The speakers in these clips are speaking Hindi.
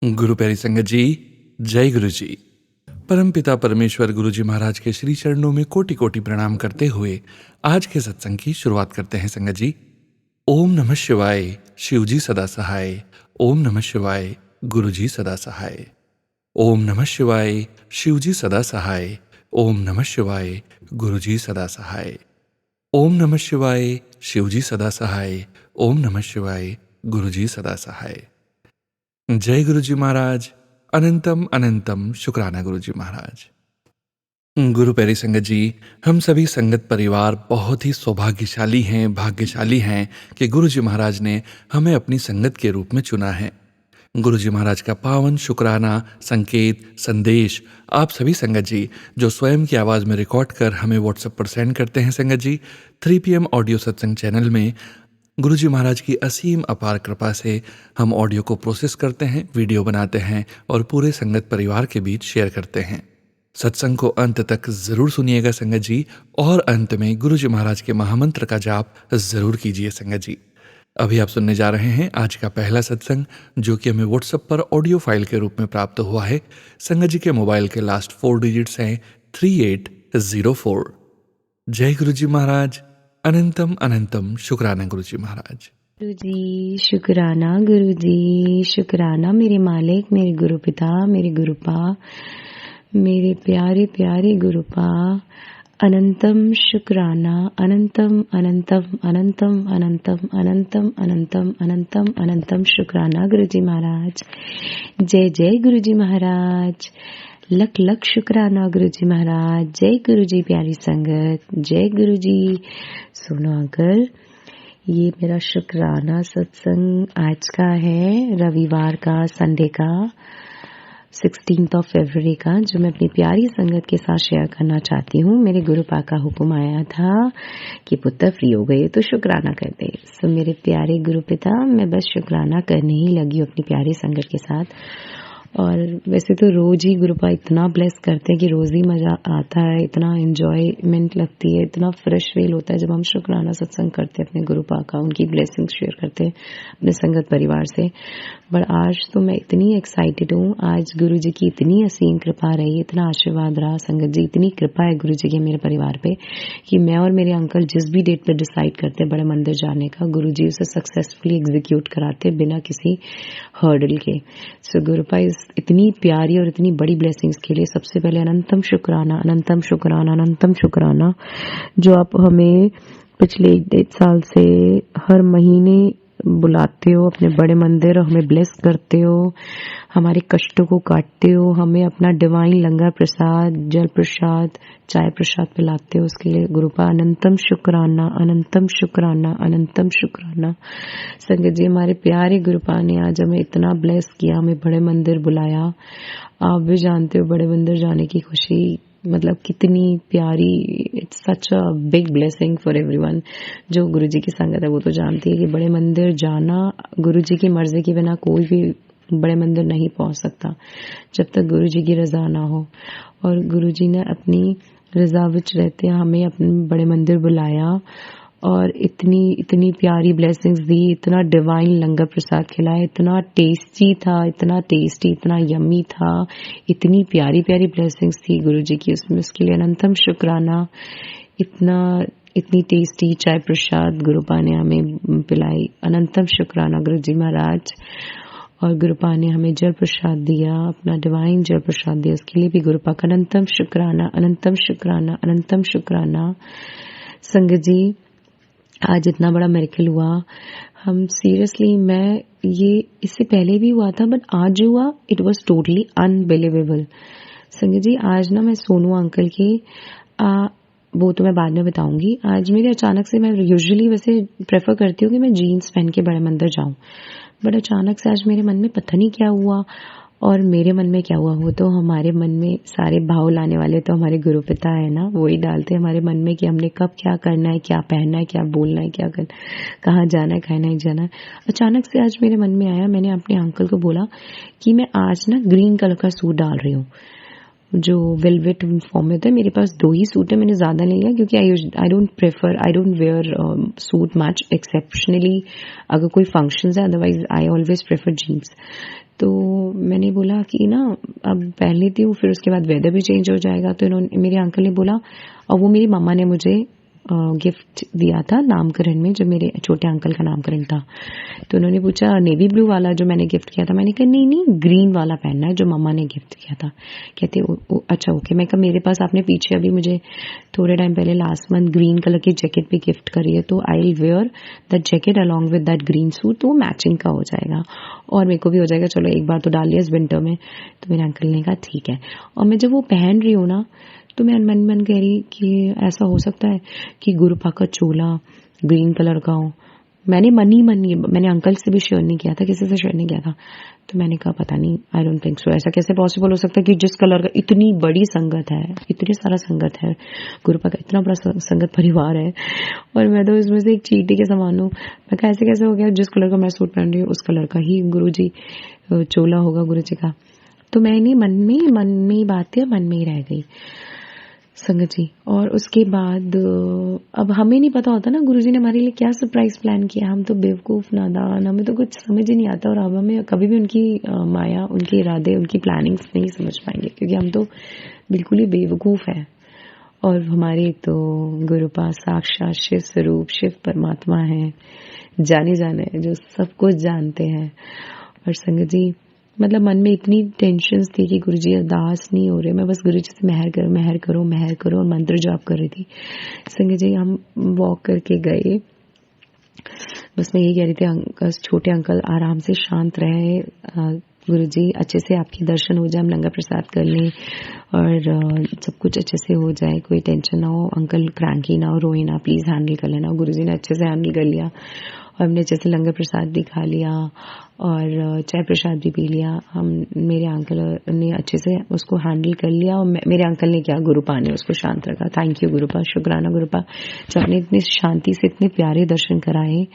गुरु प्यारी संगत जी, जय गुरु जी। परमपिता परमेश्वर गुरु जी महाराज के श्री चरणों में कोटि कोटि प्रणाम करते हुए आज के सत्संग की शुरुआत करते हैं संगत जी। ओम नमः शिवाय, शिव जी सदा सहाय। ओम नमः शिवाय, गुरु जी सदा सहाय। ओम नमः शिवाय, शिव जी सदा सहाय। ओम नमः शिवाय, गुरु जी सदा सहाय। ओम नमः शिवाय, शिव जी सदा सहाय। ओम नमः शिवाय, गुरु जी सदा सहाय। जय गुरु जी महाराज। अनंतम अनंतम शुक्राना गुरु जी महाराज। गुरु प्यारी संगत जी, हम सभी संगत परिवार बहुत ही सौभाग्यशाली हैं, भाग्यशाली हैं कि गुरु जी महाराज ने हमें अपनी संगत के रूप में चुना है। गुरु जी महाराज का पावन शुक्राना, संकेत, संदेश आप सभी संगत जी जो स्वयं की आवाज़ में रिकॉर्ड कर हमें व्हाट्सएप पर सेंड करते हैं संगत जी, 3 PM ऑडियो सत्संग चैनल में गुरु जी महाराज की असीम अपार कृपा से हम ऑडियो को प्रोसेस करते हैं, वीडियो बनाते हैं और पूरे संगत परिवार के बीच शेयर करते हैं। सत्संग को अंत तक जरूर सुनिएगा संगत जी, और अंत में गुरु जी महाराज के महामंत्र का जाप जरूर कीजिए संगत जी। अभी आप सुनने जा रहे हैं आज का पहला सत्संग, जो कि हमें व्हाट्सएप पर ऑडियो फाइल के रूप में प्राप्त हुआ है। संगत जी के मोबाइल के लास्ट 4 डिजिट्स हैं 3804। जय गुरु जी महाराज। अनंतम अनंतम शुक्राना गुरु जी महाराज। गुरु जी शुक्राना, गुरु जी शुक्राना, मेरे मालिक, मेरे गुरु पिता, मेरे गुरुपा, मेरे प्यारे प्यारे गुरुपा, अनंतम शुक्राना, अनंतम अनंतम अनंतम अनंतम अनंतम अनंतम अनंतम अनंतम शुक्राना गुरु जी महाराज। जय जय गुरु जी महाराज। लख लख शुक्राना गुरु जी महाराज। जय गुरु जी प्यारी संगत, जय गुरु जी। सुनो अंकल, ये मेरा शुक्राना सत्संग आज का है, रविवार का, संडे का, 16 फरवरी का, जो मैं अपनी प्यारी संगत के साथ शेयर करना चाहती हूँ। मेरे गुरुपा का हुक्म आया था कि पुत्र फ्री हो गए तो शुक्राना कर दे। सो मेरे प्यारे गुरु पिता, मैं बस शुक्राना करने ही लगी हूँ अपनी प्यारी संगत के साथ। और वैसे तो रोज ही गुरुपा इतना ब्लेस करते हैं कि रोज ही मजा आता है, इतना एंजॉयमेंट लगती है, इतना फ्रेश फील होता है जब हम शुक्राना सत्संग करते हैं अपने गुरुपा का, उनकी ब्लेसिंग्स शेयर करते हैं अपने संगत परिवार से। बट आज तो मैं इतनी एक्साइटेड हूँ, आज गुरु जी की इतनी असीम कृपा रही, इतना आशीर्वाद रहा संगत जी, इतनी कृपा है गुरु जी की मेरे परिवार पे कि मैं और मेरे अंकल जिस भी डेट पे डिसाइड करते हैं बड़े मंदिर जाने का, गुरु जी उसे सक्सेसफुली एग्जीक्यूट कराते बिना किसी हर्डल के। सो गुरुपा इतनी प्यारी और इतनी बड़ी ब्लेसिंग्स के लिए सबसे पहले अनंतम शुक्राना, अनंतम शुक्राना, अनंतम शुक्राना, जो आप हमें पिछले 1.5 साल से हर महीने बुलाते हो अपने बड़े मंदिर, हमें ब्लेस करते हो, हमारे कष्टों को काटते हो, हमें अपना डिवाइन लंगर प्रसाद, जल प्रसाद, चाय प्रसाद पिलाते हो, उसके लिए गुरुपा अनंतम शुक्राना, अनंतम शुक्राना, अनंतम शुक्राना। संगत जी, हमारे प्यारे गुरुपा ने आज हमें इतना ब्लेस किया, हमें बड़े मंदिर बुलाया। आप भी जानते हो बड़े मंदिर जाने की खुशी मतलब कितनी प्यारी, it's such a big blessing for everyone. जो गुरु जी की संगत है वो तो जानती है कि बड़े मंदिर जाना, गुरु जी की मर्जी के बिना कोई भी बड़े मंदिर नहीं पहुंच सकता जब तक गुरु जी की रजा ना हो। और गुरु जी ने अपनी रजा विच रहते हमें अपने बड़े मंदिर बुलाया और इतनी प्यारी ब्लेसिंग्स दी, इतना डिवाइन लंगर प्रसाद खिलाया, इतना टेस्टी था, इतना टेस्टी, इतना यम्मी था, इतनी प्यारी प्यारी ब्लेसिंग्स थी गुरु जी की, उसमें उसके लिए अनंतम शुक्राना। इतनी टेस्टी चाय प्रसाद गुरुपा ने हमें पिलाई, अनंतम शुक्राना गुरु जी महाराज। और गुरुपा ने हमें जल प्रसाद दिया, अपना डिवाइन जल प्रसाद दिया, उसके लिए भी गुरुपा का अनंतम शुक्राना, अनंतम शुक्राना, अनंतम शुक्राना। संगत जी, आज इतना बड़ा मिरेकल हुआ, हम सीरियसली, मैं ये इससे पहले भी हुआ था बट आज हुआ, इट वाज टोटली अनबिलीवेबल। संगत जी, आज ना मैं सोनू अंकल के वो तो मैं बाद में बताऊंगी। आज मेरे अचानक से, मैं यूजुअली वैसे प्रेफर करती हूँ कि मैं जीन्स पहन के बड़े मंदिर जाऊं, बट अचानक से आज मेरे मन में पता नहीं क्या हुआ, और मेरे मन में क्या हुआ, वो तो हमारे मन में सारे भाव लाने वाले तो हमारे गुरु पिता है ना, वो ही डालते हमारे मन में कि हमने कब क्या करना है, क्या पहनना है, क्या बोलना है, क्या कर, कहाँ जाना है, कहाँ नहीं जाना है। अचानक से आज मेरे मन में आया, मैंने अपने अंकल को बोला कि मैं आज ना ग्रीन कलर का सूट डाल रही हूँ, जो वेलवेट फॉर्म में होता है। मेरे पास 2 ही सूट है, मैंने ज्यादा नहीं लिया क्योंकि I don't wear suit much exceptionally अगर कोई फंक्शन है, otherwise I always prefer jeans. तो मैंने बोला कि ना अब पहन लेती हूँ, फिर उसके बाद वेदर भी चेंज हो जाएगा। तो इन्होंने, मेरे अंकल ने बोला, और वो मेरी मम्मा ने मुझे गिफ्ट दिया था नामकरण में, जब मेरे छोटे अंकल का नामकरण था। तो उन्होंने पूछा नेवी ब्लू वाला जो मैंने गिफ्ट किया था, मैंने कहा नहीं नहीं ग्रीन वाला पहनना है जो मम्मा ने गिफ्ट किया था। कहते अच्छा ओके। मैं कहा मेरे पास आपने पीछे अभी मुझे थोड़े टाइम पहले लास्ट मंथ ग्रीन कलर की जैकेट भी गिफ्ट करी है, तो I will where that jacket along with that green suit, तो वो मैचिंग का हो जाएगा और मेरे को भी हो जाएगा, चलो एक बार तो डाल लिया इस विंटर में। तो मेरे अंकल ने कहा ठीक है। और मैं जब वो पहन रही हूँ ना, तो मैं मन मन कह रही कि ऐसा हो सकता है कि गुरुपा का चोला ग्रीन कलर का हो। मैंने मैंने अंकल से भी शेयर नहीं किया था, किसी से शेयर नहीं किया था। तो मैंने कहा पता नहीं, आई डोंट थिंक सो, ऐसा कैसे पॉसिबल हो सकता है कि जिस कलर का, इतनी बड़ी संगत है, इतनी सारा संगत है, गुरुपा का इतना बड़ा संगत परिवार है और मैं तो इसमें से एक चींटी के समान हूँ। मैं कहा ऐसे कैसे हो गया, जिस कलर का मैं सूट पहन रही हूँ उस कलर का ही गुरुजी चोला होगा गुरुजी का। तो मैंने मन में बात है, मन में ही रह गई संगत जी। और उसके बाद अब हमें नहीं पता होता ना गुरुजी ने हमारे लिए क्या सरप्राइज प्लान किया। हम तो बेवकूफ नादान, हमें तो कुछ समझ ही नहीं आता और अब हमें कभी भी उनकी माया, उनके इरादे, उनकी प्लानिंग्स नहीं समझ पाएंगे क्योंकि हम तो बिल्कुल ही बेवकूफ है। और हमारे तो गुरुपा साक्षात शिव स्वरूप, शिव परमात्मा है, जाने जाने जो सब कुछ जानते हैं। और संगत जी मतलब मन में इतनी टेंशन्स थी कि गुरुजी अरदास नहीं हो रहे, मैं बस गुरुजी से मेहर करो मेहर करो मेहर करो और मंत्र जाप कर रही थी। संगत जी हम वॉक करके गए, बस मैं यही कह रही थी अंकल, छोटे अंकल आराम से शांत रहे, गुरुजी अच्छे से आपके दर्शन हो जाए, हम लंगर प्रसाद कर लें और सब कुछ अच्छे से हो जाए, कोई टेंशन ना हो, अंकल क्रैंकी ना हो, रोए ना, प्लीज हैंडल कर लेना। गुरुजी ने अच्छे से हैंडल कर लिया और हमने अच्छे से लंगर प्रसाद भी खा लिया और चाय प्रसाद भी पी लिया। हम, मेरे अंकल ने अच्छे से उसको हैंडल कर लिया और मेरे अंकल ने क्या, गुरुपा ने उसको शांत रखा। थैंक यू गुरुपा, शुक्राना गुरुपा, जो आपने इतनी शांति से इतने प्यारे दर्शन कराए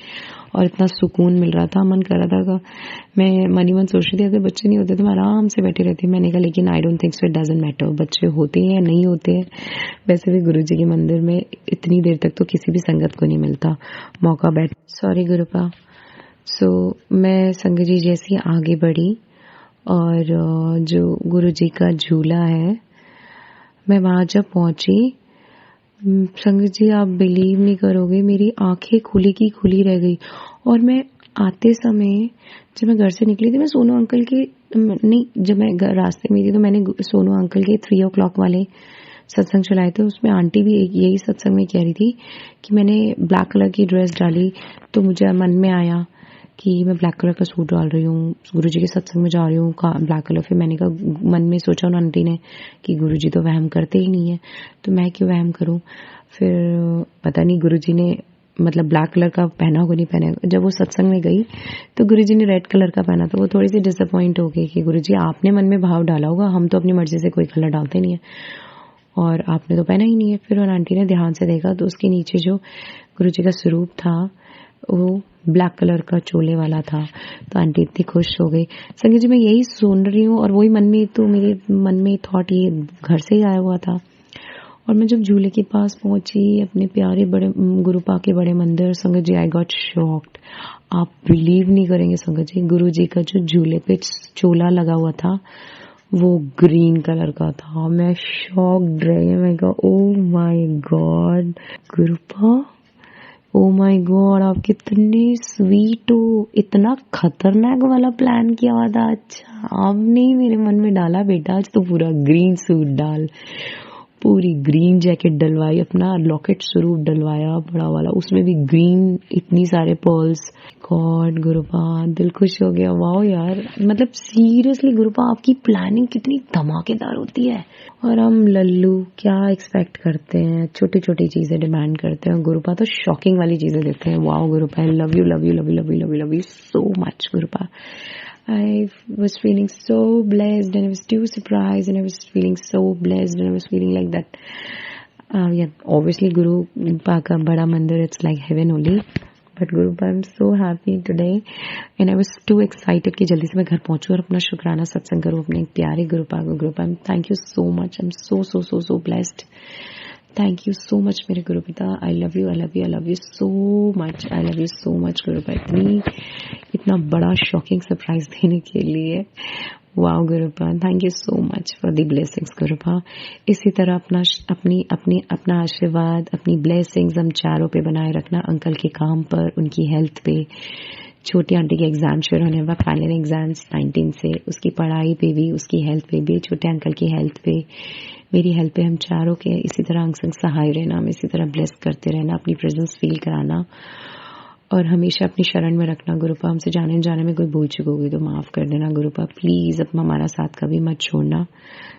और इतना सुकून मिल रहा था। मन कर रहा था, मैं मन ही मन सोच रही थी अगर बच्चे नहीं होते तो मैं आराम से बैठी रहती। मैंने कहा लेकिन I don't think so, it doesn't matter, बच्चे होते हैं या नहीं होते हैं। वैसे भी गुरुजी के मंदिर में इतनी देर तक तो किसी भी संगत को नहीं मिलता मौका बैठ। सॉरी गुरुपा। सो मैं संगत जी जैसी आगे बढ़ी और जो गुरुजी का झूला है, मैं वहां जब पहुंची, संगत जी आप बिलीव नहीं करोगे, मेरी आंखें खुली की खुली रह गई। और मैं आते समय जब मैं घर से निकली थी, मैं सोनू अंकल के नहीं, जब मैं रास्ते में थी तो मैंने सोनू अंकल के 3 o'clock वाले सत्संग चलाए थे। उसमें आंटी भी यही सत्संग में कह रही थी कि मैंने ब्लैक कलर की ड्रेस डाली तो मुझे मन में आया कि मैं ब्लैक कलर का सूट डाल रही हूँ, गुरुजी के सत्संग में जा रही हूँ ब्लैक कलर। फिर मैंने कहा, मन में सोचा उन आंटी ने कि गुरुजी तो वहम करते ही नहीं है, तो मैं क्यों वहम करूँ। फिर पता नहीं गुरुजी ने मतलब ब्लैक कलर का पहना होगा नहीं पहना। जब वो सत्संग में गई तो गुरुजी ने रेड कलर का पहना, तो वो थोड़ी सी डिसअपॉइंट हो गई कि गुरुजी आपने मन में भाव डाला होगा, हम तो अपनी मर्जी से कोई कलर डालते नहीं है और आपने तो पहना ही नहीं है। फिर उन आंटी ने ध्यान से देखा तो उसके नीचे जो गुरुजी का स्वरूप था वो ब्लैक कलर का चोले वाला था। तो आंटी इतनी खुश हो गई। संगत जी मैं यही सुन रही हूँ और वही मन में, तो मेरे मन में थॉट ये घर से ही आया हुआ था। और मैं जब झूले के पास पहुंची अपने प्यारे बड़े गुरुपा के बड़े मंदिर, संगत जी आई गॉट शॉक्ड। आप बिलीव नहीं करेंगे संगत जी, गुरुजी का जो झूले पे चोला लगा हुआ था वो ग्रीन कलर का था। मैं शॉक्ड रही, मैं कहा oh my God गुरुपा, oh my God आप कितने स्वीट हो, इतना खतरनाक वाला प्लान किया हुआ था। अच्छा आपने ही मेरे मन में डाला बेटा, आज तो पूरा ग्रीन सूट डाल, पूरी ग्रीन जैकेट डलवाई, अपना लॉकेट स्वरूप डलवाया बड़ा वाला, उसमें भी ग्रीन, इतनी सारे पर्ल्स। गॉड गुरुपा दिल खुश हो गया। वाओ यार, मतलब सीरियसली गुरुपा आपकी प्लानिंग कितनी धमाकेदार होती है और हम लल्लू क्या एक्सपेक्ट करते हैं, छोटी छोटी चीजें डिमांड करते हैं। गुरुपा तो शॉकिंग वाली चीजें देते हैं। Wow गुरुपा, I love you love you love you love you love you love you so much गुरुपा। I was feeling so blessed and I was too surprised and I was feeling so blessed and I was feeling like that. Yeah, obviously Guru Paka Bada Mandir, it's like heaven only. But Guru Pa, I'm so happy today and I was too excited कि जल्दी से मैं घर पहुंचूं और अपना शुक्राना सत्संग करूं अपने प्यारे गुरु पा को। गुरु पा, thank you so much. I'm so blessed. Thank you so much मेरे गुरु पिता। I love you, I love you, I love you so much, I love you so much Gurupa, इतना बड़ा शॉकिंग सरप्राइज देने के लिए। Wow Gurupa, thank you so much for the blessings Gurupa. इसी तरह अपना आशीर्वाद, अपनी ब्लेसिंग्स हम चारों पे बनाए रखना, अंकल के काम पर, उनकी हेल्थ पे, छोटी आंटी के एग्जाम शुरू होने वाला, फाइनल एग्जाम्स 19 से, उसकी पढ़ाई पे भी, उसकी हेल्थ पे भी, छोटे अंकल की हेल्थ पे, मेरी हेल्थ पे, हम चारों के इसी तरह अंग संग सहाय रहना, हम इसी तरह ब्लेस करते रहना, अपनी प्रेजेंस फील कराना और हमेशा अपनी शरण में रखना गुरुपा। हमसे जाने में कोई भूल चुक होगी तो माफ कर देना गुरुपा। प्लीज अब हमारा साथ कभी मत छोड़ना,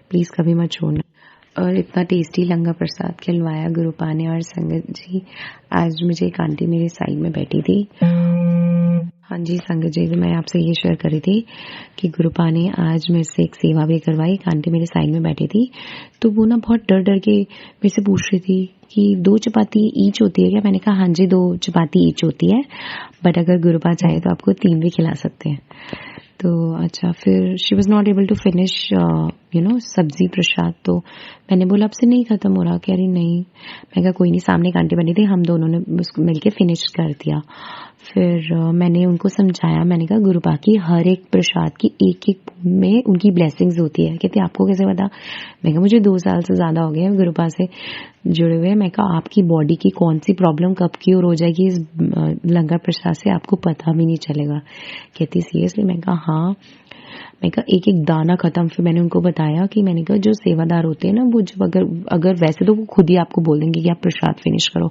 प्लीज कभी मत छोड़ना। और इतना टेस्टी लंगर प्रसाद खिलवाया गुरुपा ने। और संगत जी, आज मुझे एक आंटी मेरे साइड में बैठी थी। हाँ जी संगत जी, मैं आपसे ये शेयर कर रही थी कि गुरुपा ने आज मेरे से एक सेवा भी करवाई। एक आंटी मेरे साइड में बैठी थी, तो वो ना बहुत डर डर के मेरे से पूछ रही थी कि 2 चपाती ईच होती है क्या? मैंने कहा हाँ जी 2 चपाती ईच होती है, बट अगर गुरुपा चाहे तो आपको 3 भी खिला सकते हैं। तो अच्छा, फिर she was not able to finish sabzi prasad. तो मैंने बोला आपसे नहीं खत्म हो रहा? कह रही नहीं। मैं कहा कोई नहीं, सामने एक आंटी बनी थी, हम दोनों ने उसको मिलके फिनिश कर दिया। फिर मैंने उनको समझाया, मैंने कहा गुरुपा की हर एक प्रसाद की एक एक में उनकी ब्लेसिंग्स होती है। कहते आपको कैसे पता? मैं कहा मुझे 2 साल से ज्यादा हो गए हैं गुरुपा से जुड़े हुए। मैं कहा आपकी बॉडी की कौन सी प्रॉब्लम कब क्योर हो जाएगी इस लंगर प्रसाद से आपको पता भी नहीं चलेगा। कहती सीरियसली? मैं कहा हाँ। मैं कहा एक एक दाना खत्म। फिर मैंने उनको बताया कि मैंने कहा जो सेवादार होते हैं ना, वो जब अगर वैसे तो वो खुद ही आपको बोल देंगे कि आप प्रसाद फिनिश करो,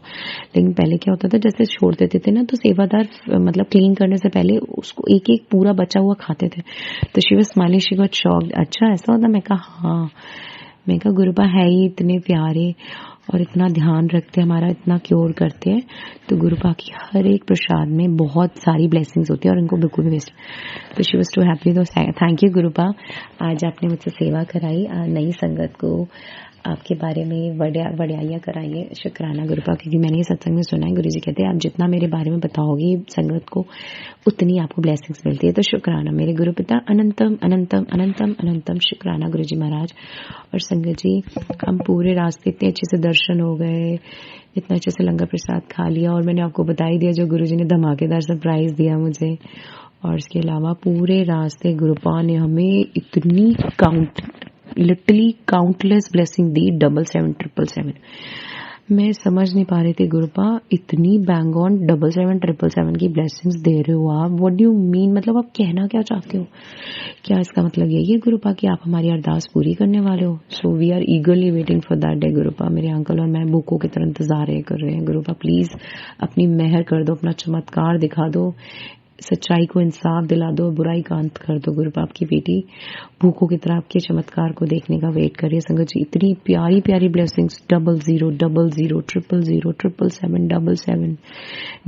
लेकिन पहले क्या होता था जैसे छोड़ देते थे ना, तो सेवादार मतलब क्लीन करने से पहले उसको एक एक पूरा बचा हुआ खाते थे। तो she was smiling, she got shocked. अच्छा ऐसा होता? मैं कहा हाँ। मैं कहा गुरुपा है ही इतने प्यारे और इतना ध्यान रखते हैं, हमारा इतना क्योर करते हैं। तो गुरुपा की हर एक प्रसाद में बहुत सारी ब्लेसिंग्स होती है और इनको बिल्कुल भी वेस्ट। तो शी वाज टू हैप्पी। तो थैंक यू गुरुपा, आज आपने मुझसे सेवा कराई, नई संगत को आपके बारे में वड्याइयाँ कराइए। शुक्राना गुरुपा, क्योंकि मैंने ये सत्संग में सुना है गुरु जी कहते हैं आप जितना मेरे बारे में बताओगे संगत को उतनी आपको ब्लेसिंग्स मिलती है। तो शुक्राना मेरे गुरु पिता, अनंतम अनंतम अनंतम अनंतम शुक्राना गुरु जी महाराज। और संगत जी, हम पूरे रास्ते इतने अच्छे से दर्शन हो गए, इतना अच्छे से लंगर प्रसाद खा लिया, और मैंने आपको बता ही दिया जो गुरु जी ने धमाकेदार सरप्राइज दिया मुझे। और इसके अलावा पूरे रास्ते गुरुपा ने हमें इतनी लिटरली काउंटलेस ब्लेसिंग दी, 77777। मैं समझ नहीं पा रही थी गुरुपा, इतनी बैंग ऑन 77777 की ब्लेसिंग्स दे रहे हो आप। What do you mean? मतलब आप कहना क्या चाहते हो? क्या इसका मतलब यही है गुरुपा कि आप हमारी अरदास पूरी करने वाले हो? So we are eagerly waiting for that day Gurupa. मेरे अंकल और मैं भूखों की तरह इंतजार कर रहे हैं गुरुपा। प्लीज अपनी मेहर कर दो, अपना चमत्कार दिखा दो, सच्चाई को इंसाफ दिला दो, बुराई का अंत कर दो गुरुपा। आपकी बेटी भूखों की तरह आपके चमत्कार को देखने का वेट कर रही है। संगत जी, इतनी प्यारी प्यारी blessings, 00 00 00 000 777 77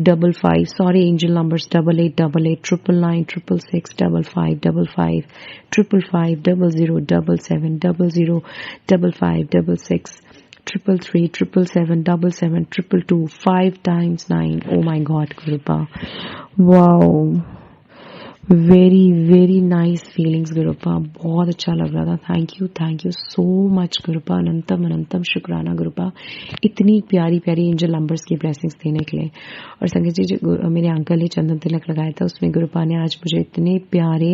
55, sorry angel numbers, 88 88 99 666 55 55 555 00 77 00 55 56 333 777 77 222 5 times 9। Oh my God Gurupa, wow, very very nice feelings Gurupa, बहुत अच्छा लग रहा था। Thank you so much Gurupa, अनंतम अनंतम शुक्राना गुरुपा, इतनी प्यारी प्यारी एंजल नंबर्स की ब्लेसिंग्स देने के लिए। और संगत जी, जो मेरे अंकल ने चंदन तिलक लगाया था उसमें गुरुपा ने आज मुझे इतने प्यारे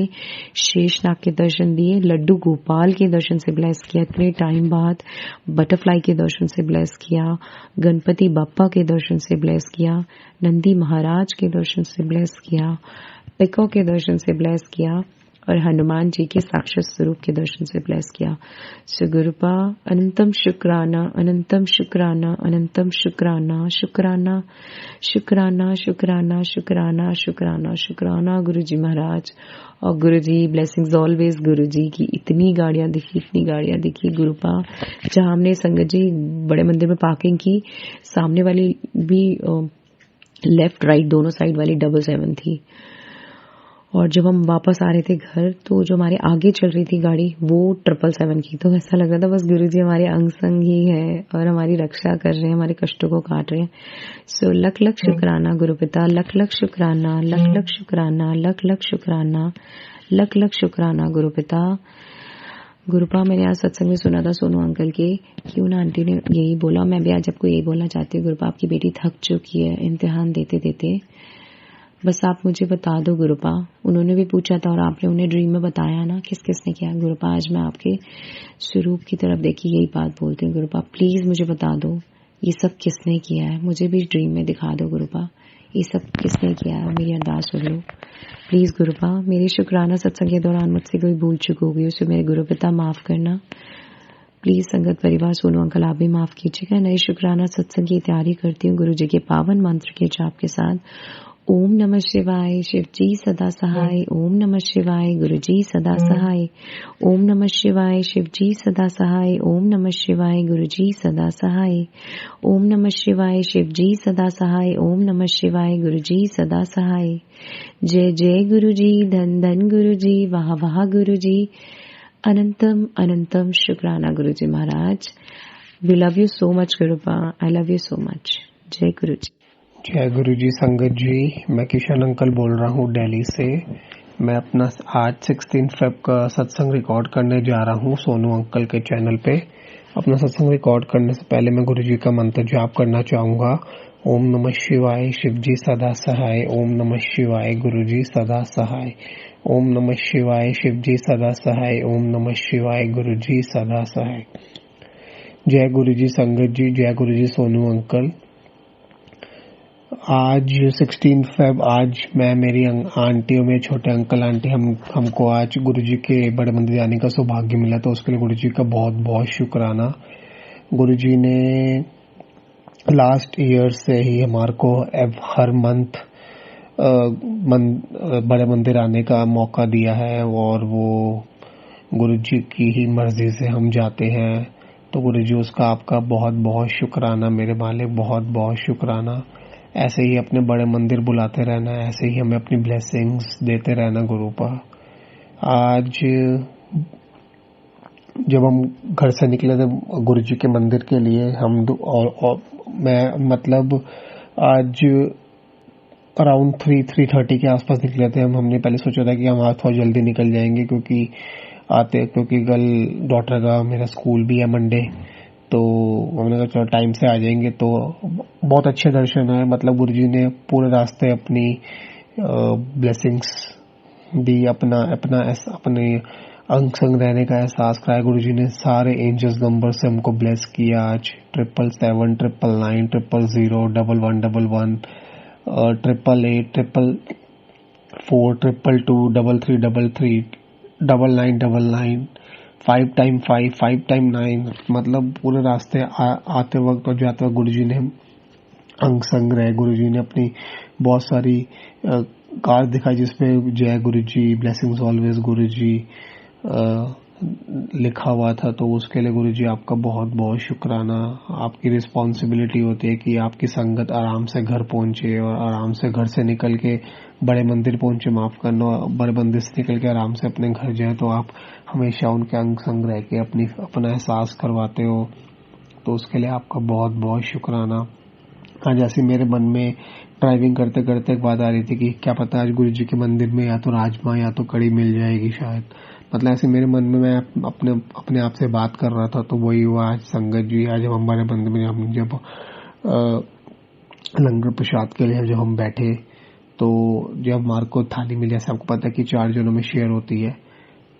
शेषनाग के दर्शन दिए, लड्डू गोपाल के दर्शन से ब्लेस किया इतने टाइम बाद, बटरफ्लाई के दर्शन से ब्लेस किया, गणपति बप्पा के दर्शन से ब्लेस किया, नंदी महाराज के दर्शन से ब्लेस किया, पिको के दर्शन से ब्लेस किया, और हनुमान जी के साक्षात स्वरूप के दर्शन से ब्लेस किया। सो गुरुपा, अनंतम शुक्राना, अनंतम शुक्राना, अनंतम शुक्राना, शुक्राना शुक्राना शुक्राना शुक्राना शुक्राना शुक्राना गुरु जी महाराज। और गुरु जी ब्लेसिंग्स ऑलवेज गुरु जी की। इतनी गाड़ियां दिखी गुरुपा, जहां हमने संगत जी बड़े मंदिर में पार्किंग की, सामने वाली भी लेफ्ट राइट दोनों साइड वाली 777 थी। और जब हम वापस आ रहे थे घर, तो जो हमारे आगे चल रही थी गाड़ी वो 777 की। तो ऐसा लग रहा था बस गुरुजी हमारे अंग संग ही है और हमारी रक्षा कर रहे हैं, हमारे कष्टों को काट रहे हैं। सो लख लख शुक्राना गुरुपिता, लख लख शुक्राना, लख लख शुक्राना, लख लख शुक्राना, लख लख शुक्राना गुरुपिता। गुरुपा मैंने आज सत्संग में सुना था सोनू अंकल के कि उन आंटी ने यही बोला, मैं भी आज आपको यही बोलना चाहती हूँ गुरुपा, आपकी बेटी थक चुकी है इम्तिहान देते देते, बस आप मुझे बता दो गुरुपा। उन्होंने भी पूछा था और आपने उन्हें ड्रीम में बताया ना किस किस ने किया। गुरुपा आज मैं आपके स्वरूप की तरफ देखी यही बात बोलती हूँ गुरुपा, प्लीज मुझे बता दो ये सब किसने किया है, मुझे भी ड्रीम में दिखा दो गुरुपा ये सब किसने किया है, मेरी अरदास सुन लो प्लीज गुरुपा। मेरी शुक्राना सत्संग के दौरान मुझसे कोई भूल चूक हो गई उसे मेरे गुरु पिता माफ करना, प्लीज संगत परिवार सोनू अंकल आप भी माफ कीजिएगा। नई शुक्राना सत्संग की तैयारी करती हूँ गुरु जी के पावन मंत्र के जाप के साथ। ओम नमः शिवाय, शिव जी सदा सहाय। ओम नमः शिवाय, गुरु जी सदा सहाय। ओम नमः शिवाय, शिव जी सदा सहाय। ओम नमः शिवाय, गुरु जी सदा सहाय। ओम नमः शिवाय, शिव जी सदा सहाय। ओम नमः शिवाय, गुरु जी सदा सहाय। जय जय गुरु जी, धन धन गुरु जी, वाह वाह गुरु जी, अनंतम अनंतम शुक्राना Guru ji Maharaj. We love you so much Gurupa, I love you so much. जय गुरु जी। जय गुरु जी। संगत जी, मैं किशन अंकल बोल रहा हूँ दिल्ली से। मैं अपना आज 16 फेब का सत्संग रिकॉर्ड करने जा रहा हूँ सोनू अंकल के चैनल पे। अपना सत्संग रिकॉर्ड करने से पहले मैं गुरु जी का मंत्र जाप करना चाहूंगा। ओम नमः शिवाय, शिव जी सदा सहाय। ओम नमः शिवाय, गुरु जी सदा सहाय। ओम नमः शिवाय, शिव जी सदा सहाय। ओम नमः शिवाय, गुरु जी सदा सहाय। जय गुरु जी। संगत जी, जय गुरु जी सोनू अंकल। आज 16 फेब, आज मैं मेरी आंटियों में छोटे अंकल आंटी हमको आज गुरुजी के बड़े मंदिर जाने का सौभाग्य मिला, तो उसके लिए गुरुजी का बहुत बहुत शुक्राना। गुरुजी ने लास्ट ईयर से ही हमारे को हर मंथ बड़े मंदिर आने का मौका दिया है और वो गुरुजी की ही मर्जी से हम जाते हैं। तो गुरुजी उसका आपका बहुत बहुत शुक्राना मेरे मालिक, बहुत बहुत शुक्राना। ऐसे ही अपने बड़े मंदिर बुलाते रहना, ऐसे ही हमें अपनी ब्लेसिंग्स देते रहना गुरुपा। आज जब हम घर से निकले थे गुरुजी के मंदिर के लिए, हम और मैं मतलब आज अराउंड 3:30 के आसपास निकले थे। हमने पहले सोचा था कि हम आज थोड़ा जल्दी निकल जाएंगे क्योंकि कल डॉटर का मेरा स्कूल भी है मंडे, तो हमने कहा चलो टाइम से आ जाएंगे। तो बहुत अच्छे दर्शन है, मतलब गुरुजी ने पूरे रास्ते अपनी ब्लेसिंग्स दी, अपने अंग संग रहने का एहसास कराया। गुरुजी ने सारे एंजल्स नंबर से हमको ब्लेस किया। आज 777, 999, 000, 1111, 888, 844, 222, 3333, 9999, 5 टाइम 5, 5 टाइम 9, मतलब पूरे रास्ते आते वक्त और जाते वक्त गुरुजी ने अंग संग रहे। गुरुजी ने अपनी बहुत सारी कार्ड दिखाई जिसमें जय गुरुजी, ब्लेसिंग्स ऑलवेज गुरुजी लिखा हुआ था। तो उसके लिए गुरुजी आपका बहुत बहुत शुक्राना। आपकी रिस्पॉन्सिबिलिटी होती है कि आपकी संगत आराम से घर पहुंचे और आराम से घर से निकल के बड़े मंदिर पहुंचे, माफ करना, बड़े मंदिर से निकल के आराम से अपने घर जाए। तो आप हमेशा उनके अंग संग रह के अपना एहसास करवाते हो, तो उसके लिए आपका बहुत बहुत शुक्राना। आज ऐसे मेरे मन में ड्राइविंग करते करते एक बात आ रही थी कि क्या पता आज गुरुजी के मंदिर में या तो राजमा या तो कड़ी मिल जाएगी शायद, मतलब ऐसे मेरे मन में मैं अपने आप से बात कर रहा था। तो वही हुआ आज संगत जी। आज हम हमारे मंदिर में हम जब लंगर प्रसाद के लिए जब हम बैठे, तो जब हमारे को थाली में, जैसे आपको पता है कि 4 जनों में शेयर होती है,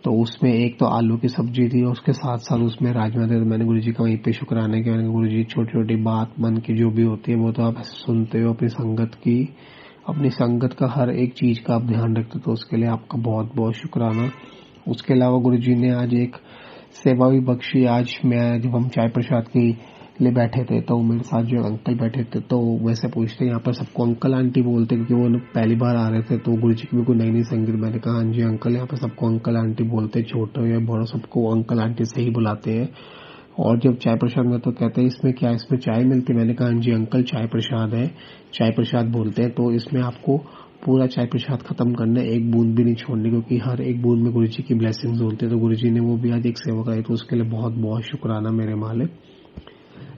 तो उसमें एक तो आलू की सब्जी थी और उसके साथ साथ उसमें राजमा थे। तो मैंने गुरुजी का वहीं पे शुक्राना किया। मैंने गुरुजी छोटी छोटी बात मन की जो भी होती है वो तो आप सुनते हो, अपनी संगत का हर एक चीज का आप ध्यान रखते हो, तो उसके लिए आपका बहुत बहुत शुक्राना। उसके अलावा गुरुजी ने आज एक सेवा भी बख्शी। आज मैं जब हम चाय प्रसाद के लिए बैठे थे तो मेरे साथ जो अंकल बैठे थे, तो वैसे पूछते यहाँ पर सबको अंकल आंटी बोलते क्योंकि वो पहली बार आ रहे थे। तो गुरुजी की भी कोई नई संगत, मैंने कहा हाँ जी अंकल, यहाँ पर सबको अंकल आंटी बोलते, छोटे या बड़ों सबको अंकल आंटी से ही बुलाते हैं। और जब चाय प्रसाद में तो कहते हैं इसमें क्या, इसमें चाय मिलती, मैंने कहा हाँ जी अंकल चाय प्रसाद है, चाय प्रसाद बोलते हैं। तो इसमें आपको पूरा चाय प्रसाद खत्म करना है, एक बूंद भी नहीं छोड़नी, क्योंकि हर एक बूंद में गुरुजी की ब्लेसिंग्स होती है। तो गुरुजी ने वो भी आज एक सेवा कराई, तो उसके लिए बहुत बहुत शुक्राना मेरे मालिक।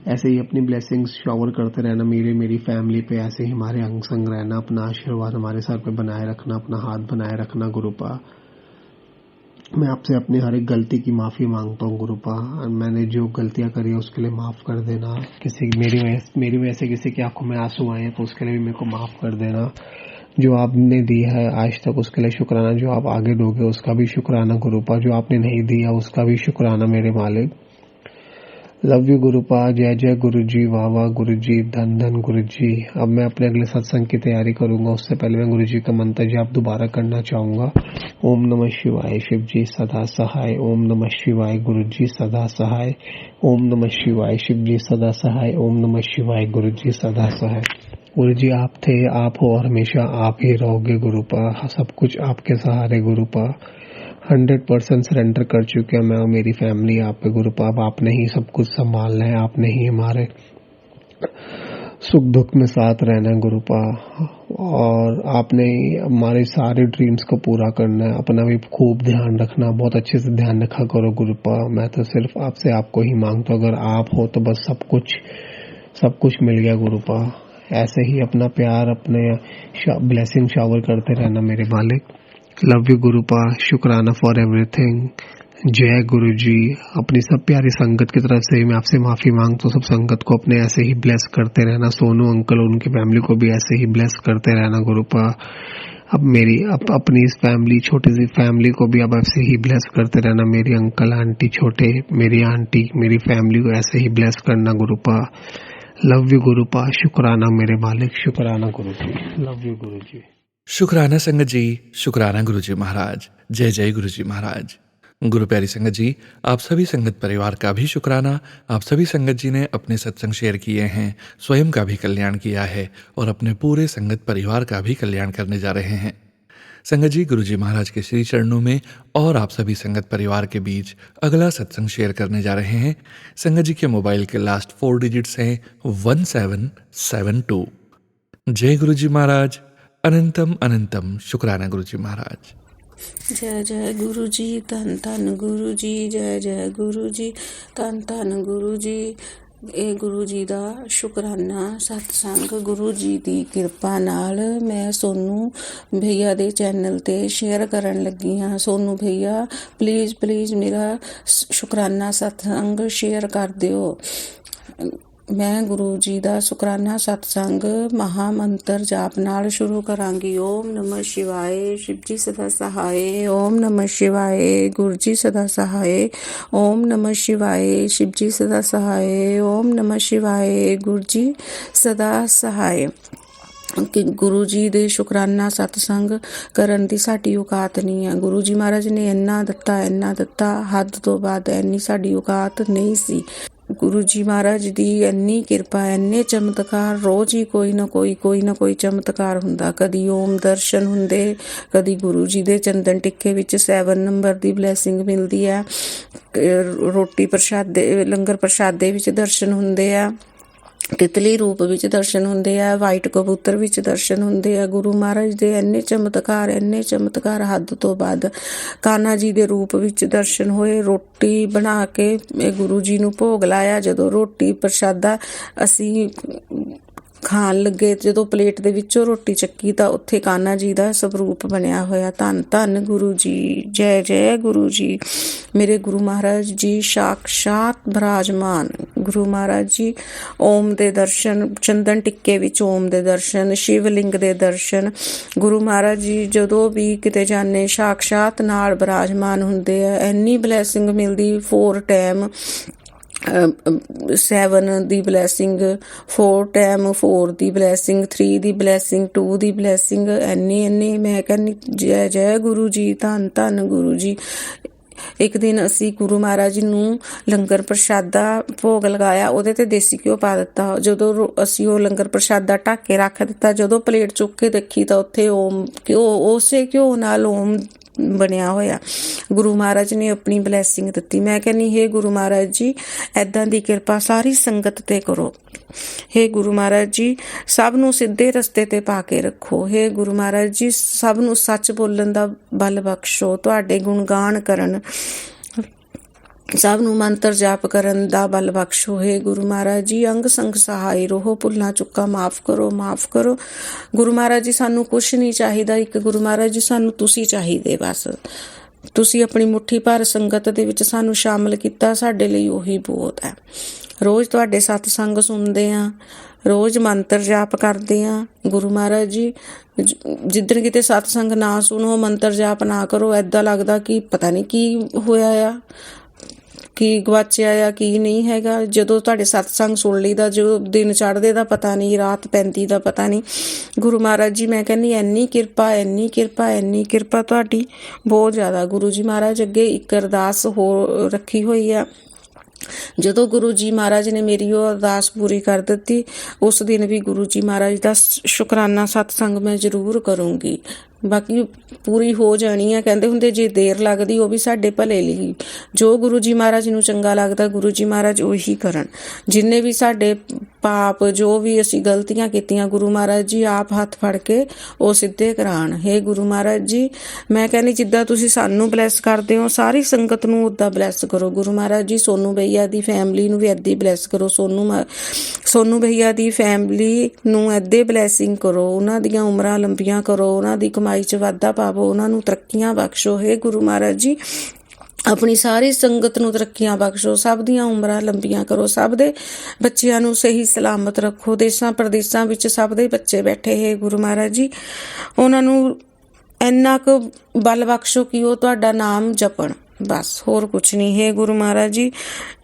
ऐसे ही अपनी ब्लेसिंग्स शावर करते रहना मेरी फैमिली पे, ऐसे ही हमारे अंग संग रहना, अपना आशीर्वाद हमारे सर पे बनाए रखना, अपना हाथ बनाए रखना गुरुपा। मैं आपसे अपनी हर एक गलती की माफ़ी मांगता हूँ गुरुपा। मैंने जो गलतियाँ करी है उसके लिए माफ़ कर देना। मेरी वजह से किसी की आंखों में आंसू आए हैं तो उसके लिए भी मेरे को माफ़ कर देना। जो आपने दी है आज तक उसके लिए शुक्राना, जो आप आगे दोगे उसका भी शुक्राना गुरुपा, जो आपने नहीं दिया उसका भी शुक्राना मेरे मालिक। Love you गुरुपा। जय जय गुरु जी, वाह वाह गुरु जी, धन धन गुरु जी। अब मैं अपने अगले सत्संग की तैयारी करूंगा, उससे पहले मैं गुरु जी का मंत्र जाप दोबारा करना चाहूंगा। ओम नमः शिवाय, शिव जी सदा सहाय। ओम नमः शिवाय, गुरु जी सदा सहाय। ओम नमः शिवाय, शिव जी सदा सहाय। ओम नमः शिवाय, गुरु जी सदा सहाय। गुरु जी आप थे, आप हो और हमेशा आप ही रहोगे गुरुपा। सब कुछ आपके सहारे गुरुपा। 100% सरेंडर कर चुके हैं मैं और मेरी फैमिली आप पे गुरुपा। अब आपने ही सब कुछ संभालना है, आपने ही हमारे सुख दुख में साथ रहना है गुरुपा, और आपने ही हमारे सारे ड्रीम्स को पूरा करना है। अपना भी खूब ध्यान रखना, बहुत अच्छे से ध्यान रखा करो गुरुपा। मैं तो सिर्फ आपसे आपको ही मांगता हूँ, अगर आप हो तो बस सब कुछ मिल गया गुरुपा। ऐसे ही अपना प्यार, अपने ब्लेसिंग शावर करते रहना मेरे मालिक। लव यू गुरुपा, शुक्राना फॉर एवरीथिंग। जय गुरु जी। अपनी सब प्यारी संगत की तरफ से मैं आपसे माफी मांगता हूँ। सब संगत को अपने ऐसे ही ब्लेस करते रहना। सोनू अंकल और उनकी फैमिली को भी ऐसे ही ब्लेस करते रहना गुरुपा। अब अपनी इस फैमिली, छोटी सी फैमिली को भी अब ऐसे ही ब्लेस करते रहना। मेरी अंकल आंटी छोटे, मेरी आंटी, मेरी फैमिली को ऐसे ही ब्लेस करना गुरुपा। लव यू गुरुपा, शुक्राना मेरे मालिक, शुक्राना गुरु जी। लव यू गुरु जी। शुक्राना संगत जी, शुक्राना गुरु जी महाराज। जय जय गुरु जी महाराज। गुरु प्यारी संगत जी, आप सभी संगत परिवार का भी शुक्राना। आप सभी संगत जी ने अपने सत्संग शेयर किए हैं, स्वयं का भी कल्याण किया है और अपने पूरे संगत परिवार का भी कल्याण करने जा रहे हैं। संगत जी, गुरु जी महाराज के श्री चरणों में और आप सभी संगत परिवार के बीच अगला सत्संग शेयर करने जा रहे हैं। संगत जी के मोबाइल के लास्ट 4 डिजिट्स हैं 1772। जय गुरु जी महाराज। अनंतम अनंतम शुक्राना गुरु जी महाराज। जय जय गुरु जी, धन धन गुरु जी। जय जय गुरु जी, धन धन गुरु जी। ਇਹ ਗੁਰੂ ਜੀ ਦਾ ਸ਼ੁਕਰਾਨਾ ਸਤਸੰਗ ਗੁਰੂ ਜੀ ਦੀ ਕਿਰਪਾ ਨਾਲ ਮੈਂ ਸੋਨੂ ਭਈਆ ਦੇ ਚੈਨਲ ਤੇ ਸ਼ੇਅਰ ਕਰਨ ਲੱਗੀ ਹਾਂ। ਸੋਨੂ ਭਈਆ ਪਲੀਜ਼ ਮੇਰਾ ਸ਼ੁਕਰਾਨਾ ਸਤਸੰਗ ਸ਼ੇਅਰ ਕਰ ਦਿਓ। ਮੈਂ ਗੁਰੂ ਜੀ ਦਾ ਸ਼ੁਕਰਾਨਾ ਸਤਸੰਗ ਮਹਾਮੰਤਰ ਜਾਪ ਨਾਲ ਸ਼ੁਰੂ ਕਰਾਂਗੀ। ਓਮ ਨਮः शिवाय, शिव जी सदा सहाय। ओम नमः शिवाय, गुरु जी सदा सहाय। ओम नमः शिवाय, शिव जी सदा सहाय। ओम नमः शिवाय, गुरु जी सदा सहाय। ਕਿ ਗੁਰੂ ਜੀ ਦੇ ਸ਼ੁਕਰਾਨਾ ਸਤਸੰਗ ਕਰਨ ਦੀ ਸਾਡੀ ਔਕਾਤ ਨਹੀਂ ਹੈ। ਗੁਰੂ ਜੀ ਮਹਾਰਾਜ ਨੇ ਇੰਨਾ ਦਿੱਤਾ, ਹੱਦ ਤੋਂ ਵੱਧ ਇੰਨੀ ਸਾਡੀ ਔਕਾਤ ਨਹੀਂ ਸੀ। ਗੁਰੂ ਜੀ ਮਹਾਰਾਜ ਦੀ ਇੰਨੀ ਕਿਰਪਾ, ਇੰਨੇ ਚਮਤਕਾਰ, ਰੋਜ਼ ਹੀ ਕੋਈ ਨਾ ਕੋਈ ਚਮਤਕਾਰ ਹੁੰਦਾ। ਕਦੀ ਓਮ ਦਰਸ਼ਨ ਹੁੰਦੇ, ਕਦੀ ਗੁਰੂ ਜੀ ਦੇ ਚੰਦਨ ਟਿੱਕੇ ਵਿੱਚ 7 ਨੰਬਰ ਦੀ ਬਲੈਸਿੰਗ ਮਿਲਦੀ ਹੈ। ਰੋਟੀ ਪ੍ਰਸ਼ਾਦੇ, ਲੰਗਰ ਪ੍ਰਸ਼ਾਦੇ ਵਿੱਚ ਦਰਸ਼ਨ ਹੁੰਦੇ ਆ। ਤਿਤਲੀ ਰੂਪ ਵਿੱਚ ਦਰਸ਼ਨ ਹੁੰਦੇ ਆ। ਵਾਈਟ ਕਬੂਤਰ ਵਿੱਚ ਦਰਸ਼ਨ ਹੁੰਦੇ ਆ। ਗੁਰੂ ਮਹਾਰਾਜ ਦੇ ਇੰਨੇ ਚਮਤਕਾਰ ਹੱਦ ਤੋਂ ਵੱਧ। ਕਾਨਾ ਜੀ ਦੇ ਰੂਪ ਵਿੱਚ ਦਰਸ਼ਨ ਹੋਏ। ਰੋਟੀ ਬਣਾ ਕੇ ਗੁਰੂ ਜੀ ਨੂੰ ਭੋਗ ਲਾਇਆ। ਜਦੋਂ ਰੋਟੀ ਪ੍ਰਸ਼ਾਦਾ ਅਸੀਂ ਖਾਣ ਲੱਗੇ, ਜਦੋਂ ਪਲੇਟ ਦੇ ਵਿੱਚੋਂ ਰੋਟੀ ਚੱਕੀ ਤਾਂ ਉੱਥੇ ਕਾਨਾ ਜੀ ਦਾ ਸਰੂਪ ਬਣਿਆ ਹੋਇਆ। ਧੰਨ ਧੰਨ ਗੁਰੂ ਜੀ, ਜੈ ਜੈ ਗੁਰੂ ਜੀ। ਮੇਰੇ ਗੁਰੂ ਮਹਾਰਾਜ ਜੀ ਸਾਖਸ਼ਾਤ ਬਿਰਾਜਮਾਨ। ਗੁਰੂ ਮਹਾਰਾਜ ਜੀ ਓਮ ਦੇ ਦਰਸ਼ਨ, ਚੰਦਨ ਟਿੱਕੇ ਵਿੱਚ ਓਮ ਦੇ ਦਰਸ਼ਨ, ਸ਼ਿਵਲਿੰਗ ਦੇ ਦਰਸ਼ਨ। ਗੁਰੂ ਮਹਾਰਾਜ ਜੀ ਜਦੋਂ ਵੀ ਕਿਤੇ ਜਾਂਦੇ ਸਾਖਸ਼ਾਤ ਨਾਲ ਬਿਰਾਜਮਾਨ ਹੁੰਦੇ ਆ। ਇੰਨੀ ਬਲੈਸਿੰਗ ਮਿਲਦੀ। 4 ਟਾਈਮ 7 ਦੀ ਬਲੈਸਿੰਗ, 4 ਟਾਈਮ 4 ਦੀ ਬਲੈਸਿੰਗ, 3 ਦੀ ਬਲੈਸਿੰਗ, 2 ਦੀ ਬਲੈਸਿੰਗ। ਇੰਨੀ ਮੈਂ ਕਹਿੰਦੀ ਜੈ ਜੈ ਗੁਰੂ ਜੀ, ਧੰਨ ਧੰਨ ਗੁਰੂ ਜੀ। ਇੱਕ ਦਿਨ ਅਸੀਂ ਗੁਰੂ ਮਹਾਰਾਜ ਨੂੰ ਲੰਗਰ ਪ੍ਰਸ਼ਾਦਾ ਭੋਗ ਲਗਾਇਆ, ਉਹਦੇ ਤੇ ਦੇਸੀ ਘਿਓ ਪਾ ਦਿੱਤਾ। ਜਦੋਂ ਅਸੀਂ ਉਹ ਲੰਗਰ ਪ੍ਰਸ਼ਾਦਾ ਢੱਕ ਕੇ ਰੱਖ ਦਿੱਤਾ, ਜਦੋਂ ਪਲੇਟ ਚੁੱਕ ਕੇ ਦੇਖੀ ਤਾਂ ਉੱਥੇ ਓਮ ਘਿਓ, ਉਸੇ ਘਿਓ ਨਾਲ ਓਮ ਬਣਿਆ ਹੋਇਆ। ਗੁਰੂ ਮਹਾਰਾਜ ਨੇ ਆਪਣੀ ਬਲੈਸਿੰਗ ਦਿੱਤੀ। ਮੈਂ ਕਹਿੰਦੀ ਹੇ ਗੁਰੂ ਮਹਾਰਾਜ ਜੀ, ਐਦਾਂ ਦੀ ਕਿਰਪਾ ਸਾਰੀ ਸੰਗਤ ਤੇ ਕਰੋ। ਹੇ ਗੁਰੂ ਮਹਾਰਾਜ ਜੀ, ਸਭ ਨੂੰ ਸਿੱਧੇ ਰਸਤੇ ਤੇ ਪਾ ਕੇ ਰੱਖੋ। ਹੇ ਗੁਰੂ ਮਹਾਰਾਜ ਜੀ, ਸਭ ਨੂੰ ਸੱਚ ਬੋਲਣ ਦਾ ਬਲ ਬਖਸ਼ੋ, ਤੁਹਾਡੇ ਗੁਣਗਾਨ ਕਰਨ, ਸਭ ਨੂੰ ਮੰਤਰ ਜਾਪ ਕਰਨ ਦਾ ਬਲ ਬਖਸ਼ੋ। ਹੇ ਗੁਰੂ ਮਹਾਰਾਜ ਜੀ, ਅੰਗ ਸੰਗ ਸਹਾਈ ਰਹੋ, ਭੁੱਲਾਂ ਚੁੱਕਾ ਮਾਫ ਕਰੋ। ਗੁਰੂ ਮਹਾਰਾਜ ਜੀ, ਸਾਨੂੰ ਕੁਛ ਨਹੀਂ ਚਾਹੀਦਾ। ਇੱਕ ਗੁਰੂ ਮਹਾਰਾਜ ਜੀ, ਸਾਨੂੰ ਤੁਸੀਂ ਚਾਹੀਦੇ ਬਸ। ਤੁਸੀਂ ਆਪਣੀ ਮੁੱਠੀ ਭਰ ਸੰਗਤ ਦੇ ਵਿੱਚ ਸਾਨੂੰ ਸ਼ਾਮਲ ਕੀਤਾ, ਸਾਡੇ ਲਈ ਉਹੀ ਬਹੁਤ ਹੈ। ਰੋਜ਼ ਤੁਹਾਡੇ ਸਤਸੰਗ ਸੁਣਦੇ ਹਾਂ, ਰੋਜ਼ ਮੰਤਰ ਜਾਪ ਕਰਦੇ ਹਾਂ। ਗੁਰੂ ਮਹਾਰਾਜ ਜੀ, ਜਿੱਦਣ ਕਿਤੇ ਸਤਸੰਗ ਨਾ ਸੁਣੋ, ਮੰਤਰ ਜਾਪ ਨਾ ਕਰੋ, ਐਦਾਂ ਲੱਗਦਾ ਕਿ ਪਤਾ ਨਹੀਂ ਕੀ ਹੋਇਆ ਆ, ਕੀ ਗਵਾਚਿਆ ਆ, ਕੀ ਨਹੀਂ ਹੈਗਾ। ਜਦੋਂ ਤੁਹਾਡੇ ਸਤਸੰਗ ਸੁਣ ਲਈਦਾ, ਜੋ ਦਿਨ ਚੜ੍ਹਦੇ ਦਾ ਪਤਾ ਨਹੀਂ, ਰਾਤ ਪੈਂਦੀ ਦਾ ਪਤਾ ਨਹੀਂ। ਗੁਰੂ ਮਹਾਰਾਜ ਜੀ, ਮੈਂ ਕਹਿੰਦੀ ਇੰਨੀ ਕਿਰਪਾ, ਇੰਨੀ ਕਿਰਪਾ, ਇੰਨੀ ਕਿਰਪਾ ਤੁਹਾਡੀ, ਬਹੁਤ ਜ਼ਿਆਦਾ। ਗੁਰੂ ਜੀ ਮਹਾਰਾਜ ਅੱਗੇ ਇੱਕ ਅਰਦਾਸ ਹੋ ਰੱਖੀ ਹੋਈ ਆ। ਜਦੋਂ ਗੁਰੂ ਜੀ ਮਹਾਰਾਜ ਨੇ ਮੇਰੀ ਉਹ ਅਰਦਾਸ ਪੂਰੀ ਕਰ ਦਿੱਤੀ, ਉਸ ਦਿਨ ਵੀ ਗੁਰੂ ਜੀ ਮਹਾਰਾਜ ਦਾ ਸ਼ੁਕਰਾਨਾ ਸਤਸੰਗ ਮੈਂ ਜ਼ਰੂਰ ਕਰੂੰਗੀ। ਬਾਕੀ ਪੂਰੀ ਹੋ ਜਾਣੀ ਆ। ਕਹਿੰਦੇ ਹੁੰਦੇ ਜੇ ਦੇਰ ਲੱਗਦੀ ਉਹ ਵੀ ਸਾਡੇ ਭਲੇ ਲਈ। ਜੋ ਗੁਰੂ ਜੀ ਮਹਾਰਾਜ ਨੂੰ ਚੰਗਾ ਲੱਗਦਾ ਗੁਰੂ ਜੀ ਮਹਾਰਾਜ ਉਹੀ ਕਰਨ। ਜਿੰਨੇ ਵੀ ਸਾਡੇ ਪਾਪ, ਜੋ ਵੀ ਅਸੀਂ ਗਲਤੀਆਂ ਕੀਤੀਆਂ, ਗੁਰੂ ਮਹਾਰਾਜ ਜੀ ਆਪ ਹੱਥ ਫੜ ਕੇ ਉਹ ਸਿੱਧੇ ਕਰਾਉਣ। ਹੇ ਗੁਰੂ ਮਹਾਰਾਜ ਜੀ, ਮੈਂ ਕਹਿੰਦੀ ਜਿੱਦਾਂ ਤੁਸੀਂ ਸਾਨੂੰ ਬਲੈਸ ਕਰਦੇ ਹੋ, ਸਾਰੀ ਸੰਗਤ ਨੂੰ ਉੱਦਾਂ ਬਲੈਸ ਕਰੋ। ਗੁਰੂ ਮਹਾਰਾਜ ਜੀ, ਸੋਨੂ ਭਈਆ ਦੀ ਫੈਮਿਲੀ ਨੂੰ ਵੀ ਇੱਦਾਂ ਹੀ ਬਲੈਸ ਕਰੋ। ਸੋਨੂ ਭਈਆ ਦੀ ਫੈਮਿਲੀ ਨੂੰ ਇੱਦਾਂ ਬਲੈਸਿੰਗ ਕਰੋ, ਉਹਨਾਂ ਦੀਆਂ ਉਮਰਾਂ ਲੰਬੀਆਂ ਕਰੋ, ਉਹਨਾਂ ਦੀ ਕਮਾਈ 'ਚ ਵਾਧਾ ਪਾਵੋ, ਉਹਨਾਂ ਨੂੰ ਤਰੱਕੀਆਂ ਬਖਸ਼ੋ। ਹੇ ਗੁਰੂ ਮਹਾਰਾਜ ਜੀ, ਆਪਣੀ ਸਾਰੀ ਸੰਗਤ ਨੂੰ ਤਰੱਕੀਆਂ ਬਖਸ਼ੋ, ਸਭ ਦੀਆਂ ਉਮਰਾਂ ਲੰਬੀਆਂ ਕਰੋ, ਸਭ ਦੇ ਬੱਚਿਆਂ ਨੂੰ ਸਹੀ ਸਲਾਮਤ ਰੱਖੋ। ਦੇਸਾਂ ਪ੍ਰਦੇਸਾਂ ਵਿੱਚ ਸਭ ਦੇ ਬੱਚੇ ਬੈਠੇ ਹੈ ਗੁਰੂ ਮਹਾਰਾਜ ਜੀ, ਉਹਨਾਂ ਨੂੰ ਇੰਨਾ ਕੁ ਬਲ ਬਖਸ਼ੋ ਕਿ ਉਹ ਤੁਹਾਡਾ ਨਾਮ ਜਪਣ, ਬਸ ਹੋਰ ਕੁਛ ਨਹੀਂ। ਹੈ ਗੁਰੂ ਮਹਾਰਾਜ ਜੀ,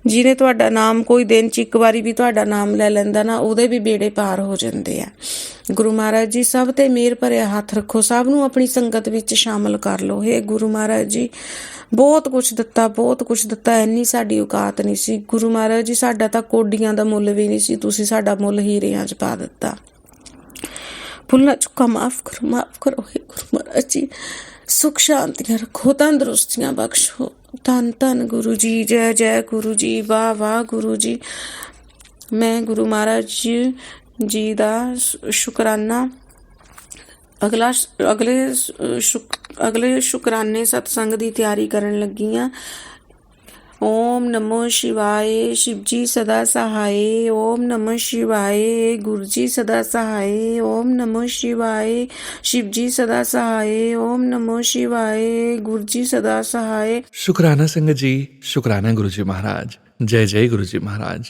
ਜਿਹਨੇ ਤੁਹਾਡਾ ਨਾਮ ਕੋਈ ਦਿਨ 'ਚ ਇੱਕ ਵਾਰੀ ਵੀ ਤੁਹਾਡਾ ਨਾਮ ਲੈ ਲੈਂਦਾ ਨਾ, ਉਹਦੇ ਵੀ ਬੇੜੇ ਪਾਰ ਹੋ ਜਾਂਦੇ ਆ। ਗੁਰੂ ਮਹਾਰਾਜ ਜੀ, ਸਭ ਤੇ ਮਿਹਰ ਭਰਿਆ ਹੱਥ ਰੱਖੋ, ਸਭ ਨੂੰ ਆਪਣੀ ਸੰਗਤ ਵਿੱਚ ਸ਼ਾਮਲ ਕਰ ਲਓ। ਹੈ ਗੁਰੂ ਮਹਾਰਾਜ ਜੀ, ਬਹੁਤ ਕੁਛ ਦਿੱਤਾ, ਬਹੁਤ ਕੁਛ ਦਿੱਤਾ, ਇੰਨੀ ਸਾਡੀ ਔਕਾਤ ਨਹੀਂ ਸੀ। ਗੁਰੂ ਮਹਾਰਾਜ ਜੀ, ਸਾਡਾ ਤਾਂ ਕੋਡੀਆਂ ਦਾ ਮੁੱਲ ਵੀ ਨਹੀਂ ਸੀ, ਤੁਸੀਂ ਸਾਡਾ ਮੁੱਲ ਹੀਰਿਆਂ 'ਚ ਪਾ ਦਿੱਤਾ। ਭੁੱਲਣਾ ਚੁੱਕਾ ਮਾਫ਼ ਕਰੋ, ਮਾਫ਼ ਕਰੋ। ਹੈ ਗੁਰੂ ਮਹਾਰਾਜ ਜੀ, ਸੁੱਖ ਸ਼ਾਂਤੀਆਂ ਰੱਖੋ, ਤੰਦਰੁਸਤੀਆਂ ਬਖਸ਼ੋ। ਧੰਨ ਧੰਨ ਗੁਰੂ ਜੀ, ਜੈ ਜੈ ਗੁਰੂ ਜੀ, ਵਾਹ ਵਾਹ ਗੁਰੂ ਜੀ। ਮੈਂ ਗੁਰੂ ਮਹਾਰਾਜ ਜੀ ਦਾ ਸ਼ੁਕਰਾਨਾ ਅਗਲੇ ਸ਼ੁਕਰਾਨੇ ਸਤਸੰਗ ਦੀ ਤਿਆਰੀ ਕਰਨ ਲੱਗੀ ਹਾਂ। ਓਮ ਨਮੋ ਸ਼ਿਵਾਏ, ਸ਼ਿਵ ਜੀ ਸਦਾ ਸਹਾਏ। ਓਮ ਨਮੋ ਸ਼ਿਵਾਏ, ਗੁਰੂ ਜੀ ਸਦਾ ਸਹਾਏ। ਓਮ ਨਮੋ ਸ਼ਿਵਾਏ, ਸ਼ਿਵ ਜੀ ਸਦਾ ਸਹਾਏ। ਓਮ ਨਮो शिवाय, गुरु जी सदा सहाय। शुक्राना संगत जी, शुक्राना गुरु जी महाराज। जय जय गुरु जी महाराज।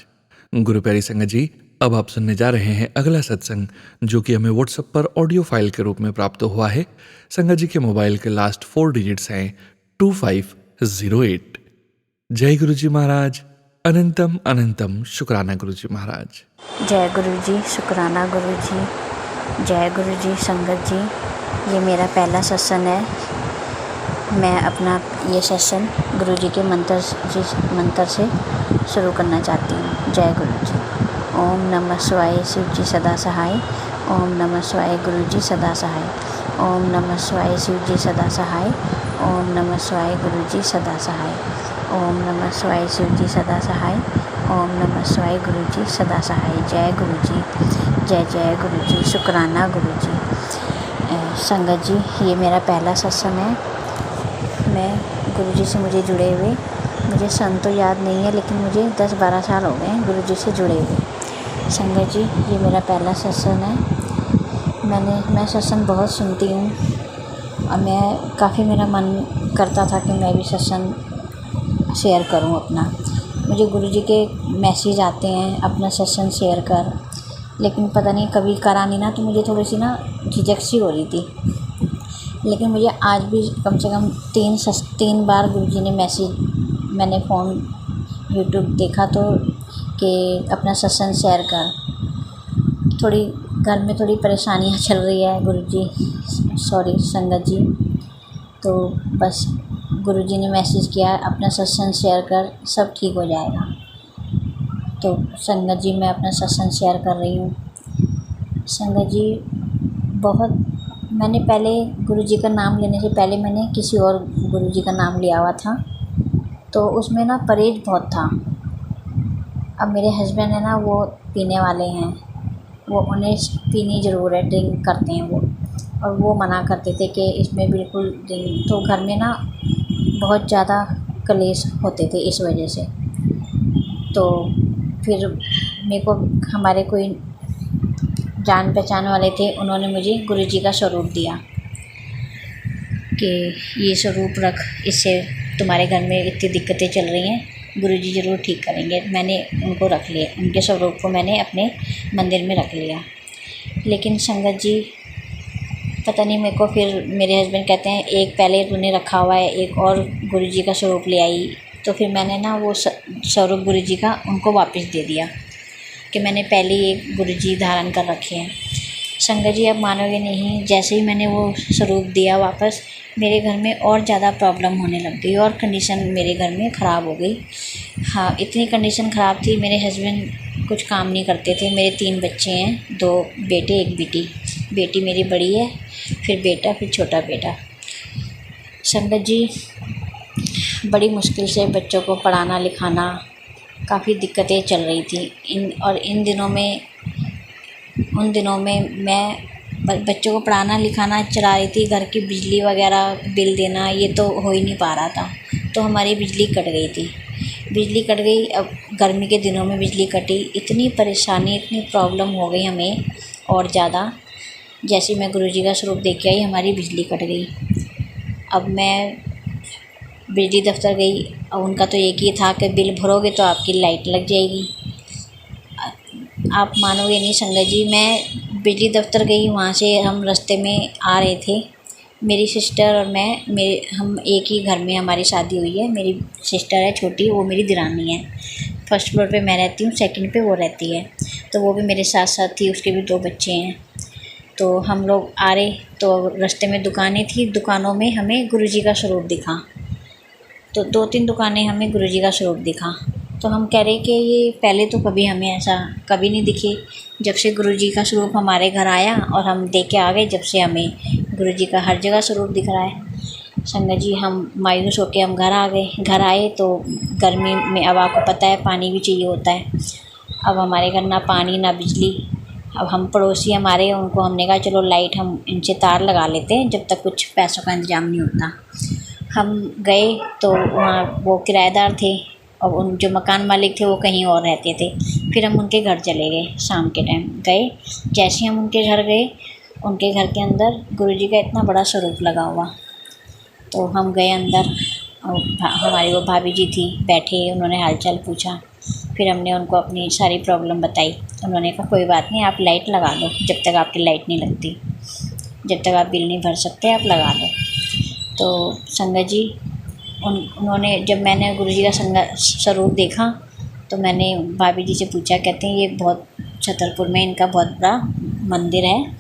गुरु प्यारी संगत जी, अब आप सुनने जा रहे हैं अगला सत्संग, जो कि हमें व्हाट्सएप पर ऑडियो फाइल के रूप में प्राप्त हुआ है। संगत जी के मोबाइल के लास्ट 4 डिजिट्स हैं 2508। जय गुरु जी महाराज। अनंतम अनंतम शुक्राना गुरु जी महाराज। जय गुरु जी, शुक्राना गुरु जी। जय गुरु जी। संगत जी, ये मेरा पहला सत्संग है। मैं अपना ये सत्संग गुरु जी के मंत्र से शुरू करना चाहती हूँ। जय गुरु जी। ओम नमः शिवाय, शिव जी सदा सहाय। ओम नमः शिवाय, गुरु जी सदा सहाय। ओम नमः शिवाय, शिव जी सदा सहाय। ओम नमः शिवाय, गुरु जी सदा सहाय। ओम नमः शिवाय, शिव जी सदा सहाय। ओम नमः शिवाय, गुरु जी सदा सहाय। जय गुरु जी, जय जय गुरु जी। शुक्राना गुरु जी। संगत जी, ये मेरा पहला सत्संग है। मैं गुरु जी से मुझे जुड़े हुए, मुझे सन तो याद नहीं है, लेकिन मुझे 10-12 साल हो गए हैं गुरु जी से जुड़े हुए। संगत जी, ये मेरा पहला सत्संग है। मैं सत्संग बहुत सुनती हूँ और मैं काफ़ी मेरा मन करता था कि मैं भी सत्संग शेयर करूँ अपना। मुझे गुरु जी के मैसेज आते हैं अपना सत्संग शेयर कर, लेकिन पता नहीं कभी करा नहीं ना, तो मुझे थोड़ी सी ना झिझक सी हो रही थी। लेकिन मुझे आज भी कम से कम 3 बार गुरु जी ने मैसेज, मैंने फ़ोन यूट्यूब देखा तो कि अपना सत्संग शेयर कर। थोड़ी घर में थोड़ी परेशानियाँ चल रही है गुरु जी, सॉरी संगत जी, तो बस गुरु जी ने मैसेज किया अपना सत्संग शेयर कर, सब ठीक हो जाएगा। तो संगत जी, मैं अपना सत्संग शेयर कर रही हूँ। संगत जी, बहुत मैंने पहले गुरु जी का नाम लेने से पहले मैंने किसी और गुरु जी का नाम लिया हुआ था, तो उसमें ना परहेज बहुत था। अब मेरे हस्बैंड है ना, वो पीने वाले हैं, वो उन्हें पीनी ज़रूर है, ड्रिंक करते हैं वो, और वो मना करते थे कि इसमें बिल्कुल ड्रिंक। तो घर में ना बहुत ज़्यादा कलेश होते थे इस वजह से। तो फिर मेरे को हमारे कोई जान पहचान वाले थे, उन्होंने मुझे गुरु जी का स्वरूप दिया। कि ये स्वरूप रख, इससे तुम्हारे घर में इतनी दिक्कतें चल रही हैं, गुरुजी ज़रूर ठीक करेंगे। मैंने उनको रख लिया, उनके स्वरूप को मैंने अपने मंदिर में रख लिया। लेकिन संगत जी पता नहीं, मेरे को फिर मेरे हस्बैंड कहते हैं एक पहले तूने रखा हुआ है, एक और गुरुजी का स्वरूप ले आई। तो फिर मैंने ना वो स्वरूप गुरुजी का उनको वापस दे दिया कि मैंने पहले एक गुरुजी धारण कर रखे हैं। संगत जी आप मानोगे नहीं, जैसे ही मैंने वो स्वरूप दिया वापस, मेरे घर में और ज़्यादा प्रॉब्लम होने लग गई और कंडीशन मेरे घर में ख़राब हो गई। हाँ, इतनी कंडीशन ख़राब थी, मेरे हस्बैंड कुछ काम नहीं करते थे। मेरे 3 बच्चे हैं, 2 बेटे 1 बेटी। बेटी मेरी बड़ी है, फिर बेटा, फिर छोटा बेटा। संगत जी बड़ी मुश्किल से बच्चों को पढ़ाना लिखाना, काफ़ी दिक्कतें चल रही थी। उन दिनों में मैं बच्चों को पढ़ाना लिखाना चला रही थी। घर की बिजली वगैरह बिल देना ये तो हो ही नहीं पा रहा था। तो हमारी बिजली कट गई थी। बिजली कट गई, अब गर्मी के दिनों में बिजली कटी, इतनी परेशानी, इतनी प्रॉब्लम हो गई हमें और ज़्यादा। जैसे मैं गुरुजी का स्वरूप देख के आई, हमारी बिजली कट गई। अब मैं बिजली दफ्तर गई, अब उनका तो एक ही था कि बिल भरोगे तो आपकी लाइट लग जाएगी। आप मानोगे नहीं संगत जी, मैं बिजली दफ्तर गई, वहाँ से हम रास्ते में आ रहे थे, मेरी सिस्टर और मैं, हम एक ही घर में, हमारी शादी हुई है। मेरी सिस्टर है छोटी, वो मेरी दिरानी है। फर्स्ट फ्लोर पे मैं रहती हूँ, सेकंड पे वो रहती है। तो वो भी मेरे साथ साथ थी, उसके भी 2 बच्चे हैं। तो हम लोग आ रहे, तो रास्ते में दुकानें थी, दुकानों में हमें गुरुजी का स्वरूप दिखा। तो 2-3 दुकानें हमें गुरुजी का स्वरूप दिखा। तो हम कह रहे कि ये पहले तो कभी हमें ऐसा कभी नहीं दिखे। जब से गुरुजी का स्वरूप हमारे घर आया और हम देख के आ गए, जब से हमें गुरुजी का हर जगह स्वरूप दिख रहा है। संगत जी हम मायूस होकर हम घर आ गए। घर आए तो गर्मी में, अब आपको पता है पानी भी चाहिए होता है। अब हमारे घर ना पानी ना बिजली। अब हम पड़ोसी हमारे, उनको हमने कहा चलो लाइट हम इनसे तार लगा लेते हैं जब तक कुछ पैसों का इंतज़ाम नहीं होता। हम गए तो वहाँ वो किराएदार थे और उन जो मकान मालिक थे वो कहीं और रहते थे। फिर हम उनके घर चले गए, शाम के टाइम गए। जैसे हम उनके घर गए, उनके घर के अंदर गुरुजी का इतना बड़ा स्वरूप लगा हुआ। तो हम गए अंदर और हमारी वो भाभी जी थी, बैठे, उन्होंने हालचाल पूछा। फिर हमने उनको अपनी सारी प्रॉब्लम बताई। उन्होंने कहा कोई बात नहीं, आप लाइट लगा लो, जब तक आपकी लाइट नहीं लगती, जब तक आप बिल नहीं भर सकते आप लगा लो। तो संगत जी उन्होंने, जब मैंने गुरुजी का स्वरूप देखा तो मैंने भाभी जी से पूछा, कहते हैं ये बहुत छतरपुर में इनका बहुत बड़ा मंदिर है,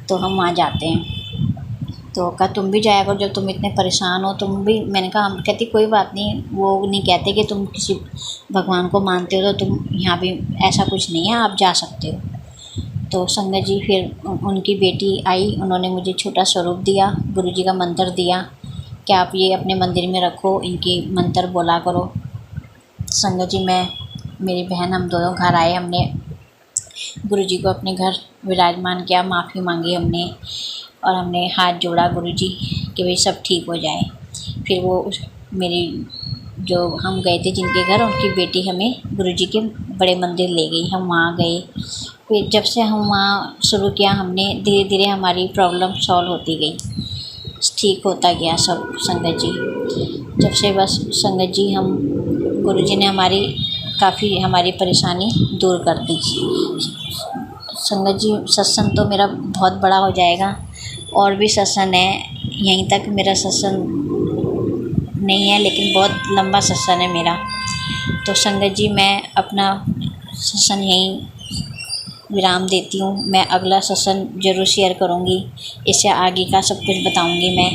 तो हम वहाँ जाते हैं। तो कहा तुम भी जाया करो, जब तुम इतने परेशान हो तुम भी। मैंने कहा, हम कहती कोई बात नहीं, वो नहीं कहते कि तुम किसी भगवान को मानते हो तो तुम यहाँ भी, ऐसा कुछ नहीं है, आप जा सकते हो। तो संगत जी फिर उनकी बेटी आई, उन्होंने मुझे छोटा स्वरूप दिया, गुरुजी का मंत्र दिया कि आप ये अपने मंदिर में रखो, इनकी मंत्र बोला करो। संगत जी मेरी बहन, हम दोनों घर आए, हमने गुरुजी को अपने घर विराजमान किया, माफ़ी मांगी हमने और हमने हाथ जोड़ा गुरुजी कि भाई सब ठीक हो जाए। फिर वो मेरी जो हम गए थे जिनके घर, उनकी बेटी हमें गुरुजी के बड़े मंदिर ले गई, हम वहाँ गए। फिर जब से हम वहाँ शुरू किया, हमने धीरे धीरे हमारी प्रॉब्लम सॉल्व होती गई, ठीक होता गया सब। संगत जी जब से बस संगत जी हम गुरुजी ने काफ़ी हमारी परेशानी दूर कर दी। संगत जी सत्संग तो मेरा बहुत बड़ा हो जाएगा, और भी सत्संग है, यहीं तक मेरा सत्संग नहीं है, लेकिन बहुत लंबा सत्संग है मेरा। तो संगत जी मैं अपना सत्संग यहीं विराम देती हूँ। मैं अगला सत्संग ज़रूर शेयर करूँगी, इससे आगे का सब कुछ बताऊँगी मैं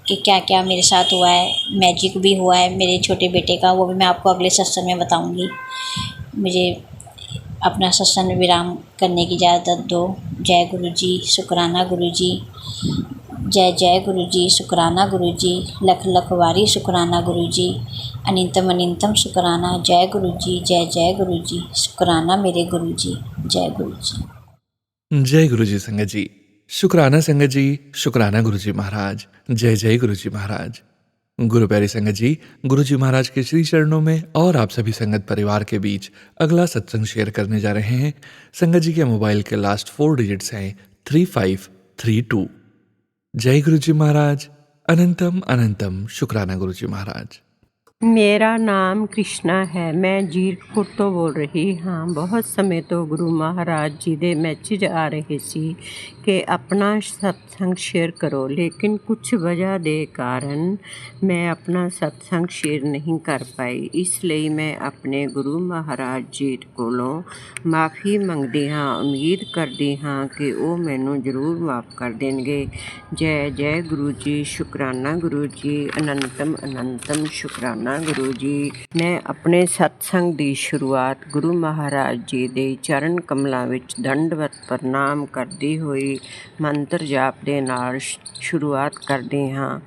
कि क्या क्या मेरे साथ हुआ है। मैजिक भी हुआ है मेरे छोटे बेटे का, वो भी मैं आपको अगले सत्संग में बताऊँगी। मुझे अपना सत्संग विराम करने की इजाज़त दो। जय गुरुजी, शुक्राना गुरुजी, जय जय गुरुजी, शुक्राना गुरुजी, लख लख वारी शुक्राना गुरुजी, अनिंतम अनिंतम शुक्राना। जय गुरुजी, जय जय गुरुजी, शुक्राना मेरे गुरुजी, जय गुरुजी। जय गुरुजी संगत जी, शुक्राना संगत जी, शुक्राना गुरुजी महाराज, जय जय गुरुजी महाराज। गुरु प्यारी संगत जी, गुरुजी महाराज के श्री चरणों में और आप सभी संगत परिवार के बीच अगला सत्संग शेयर करने जा रहे हैं। संगत जी के मोबाइल के लास्ट 4 डिजिट्स हैं 3532। जय गुरुजी महाराज, अनंतम अनंतम शुक्राना गुरु जी महाराज। ਮੇਰਾ ਨਾਮ ਕ੍ਰਿਸ਼ਨਾ ਹੈ। ਮੈਂ ਜੀਰਕਪੁਰ ਤੋਂ ਬੋਲ ਰਹੀ ਹਾਂ। ਬਹੁਤ ਸਮੇਂ ਤੋਂ ਗੁਰੂ ਮਹਾਰਾਜ ਜੀ ਦੇ ਮੈਸੇਜ ਆ ਰਹੇ ਸੀ ਕਿ ਆਪਣਾ ਸਤਸੰਗ ਸ਼ੇਅਰ ਕਰੋ, ਲੇਕਿਨ ਕੁਝ ਵਜ੍ਹਾ ਦੇ ਕਾਰਨ ਮੈਂ ਆਪਣਾ ਸਤਸੰਗ ਸ਼ੇਅਰ ਨਹੀਂ ਕਰ ਪਾਈ। ਇਸ ਲਈ ਮੈਂ ਆਪਣੇ ਗੁਰੂ ਮਹਾਰਾਜ ਜੀ ਕੋਲੋਂ ਮਾਫੀ ਮੰਗਦੀ ਹਾਂ। ਉਮੀਦ ਕਰਦੀ ਹਾਂ ਕਿ ਉਹ ਮੈਨੂੰ ਜ਼ਰੂਰ ਮਾਫ ਕਰ ਦੇਣਗੇ। ਜੈ ਜੈ ਗੁਰੂ ਜੀ, ਸ਼ੁਕਰਾਨਾ ਗੁਰੂ ਜੀ, ਅਨੰਤਮ ਅਨੰਤਮ ਸ਼ੁਕਰਾਨਾ ਗੁਰੂ ਜੀ। ਮੈਂ ਆਪਣੇ ਸਤਸੰਗ ਦੀ ਸ਼ੁਰੂਆਤ ਗੁਰੂ ਮਹਾਰਾਜ ਜੀ ਦੇ ਚਰਨ ਕਮਲਾਂ ਵਿੱਚ ਦੰਡਵਤ ਪ੍ਰਣਾਮ ਕਰਦੀ ਹੋਈ ਮੰਤਰ ਜਾਪ ਦੇ ਨਾਲ ਸ਼ੁਰੂਆਤ ਕਰਦੇ ਹਾਂ।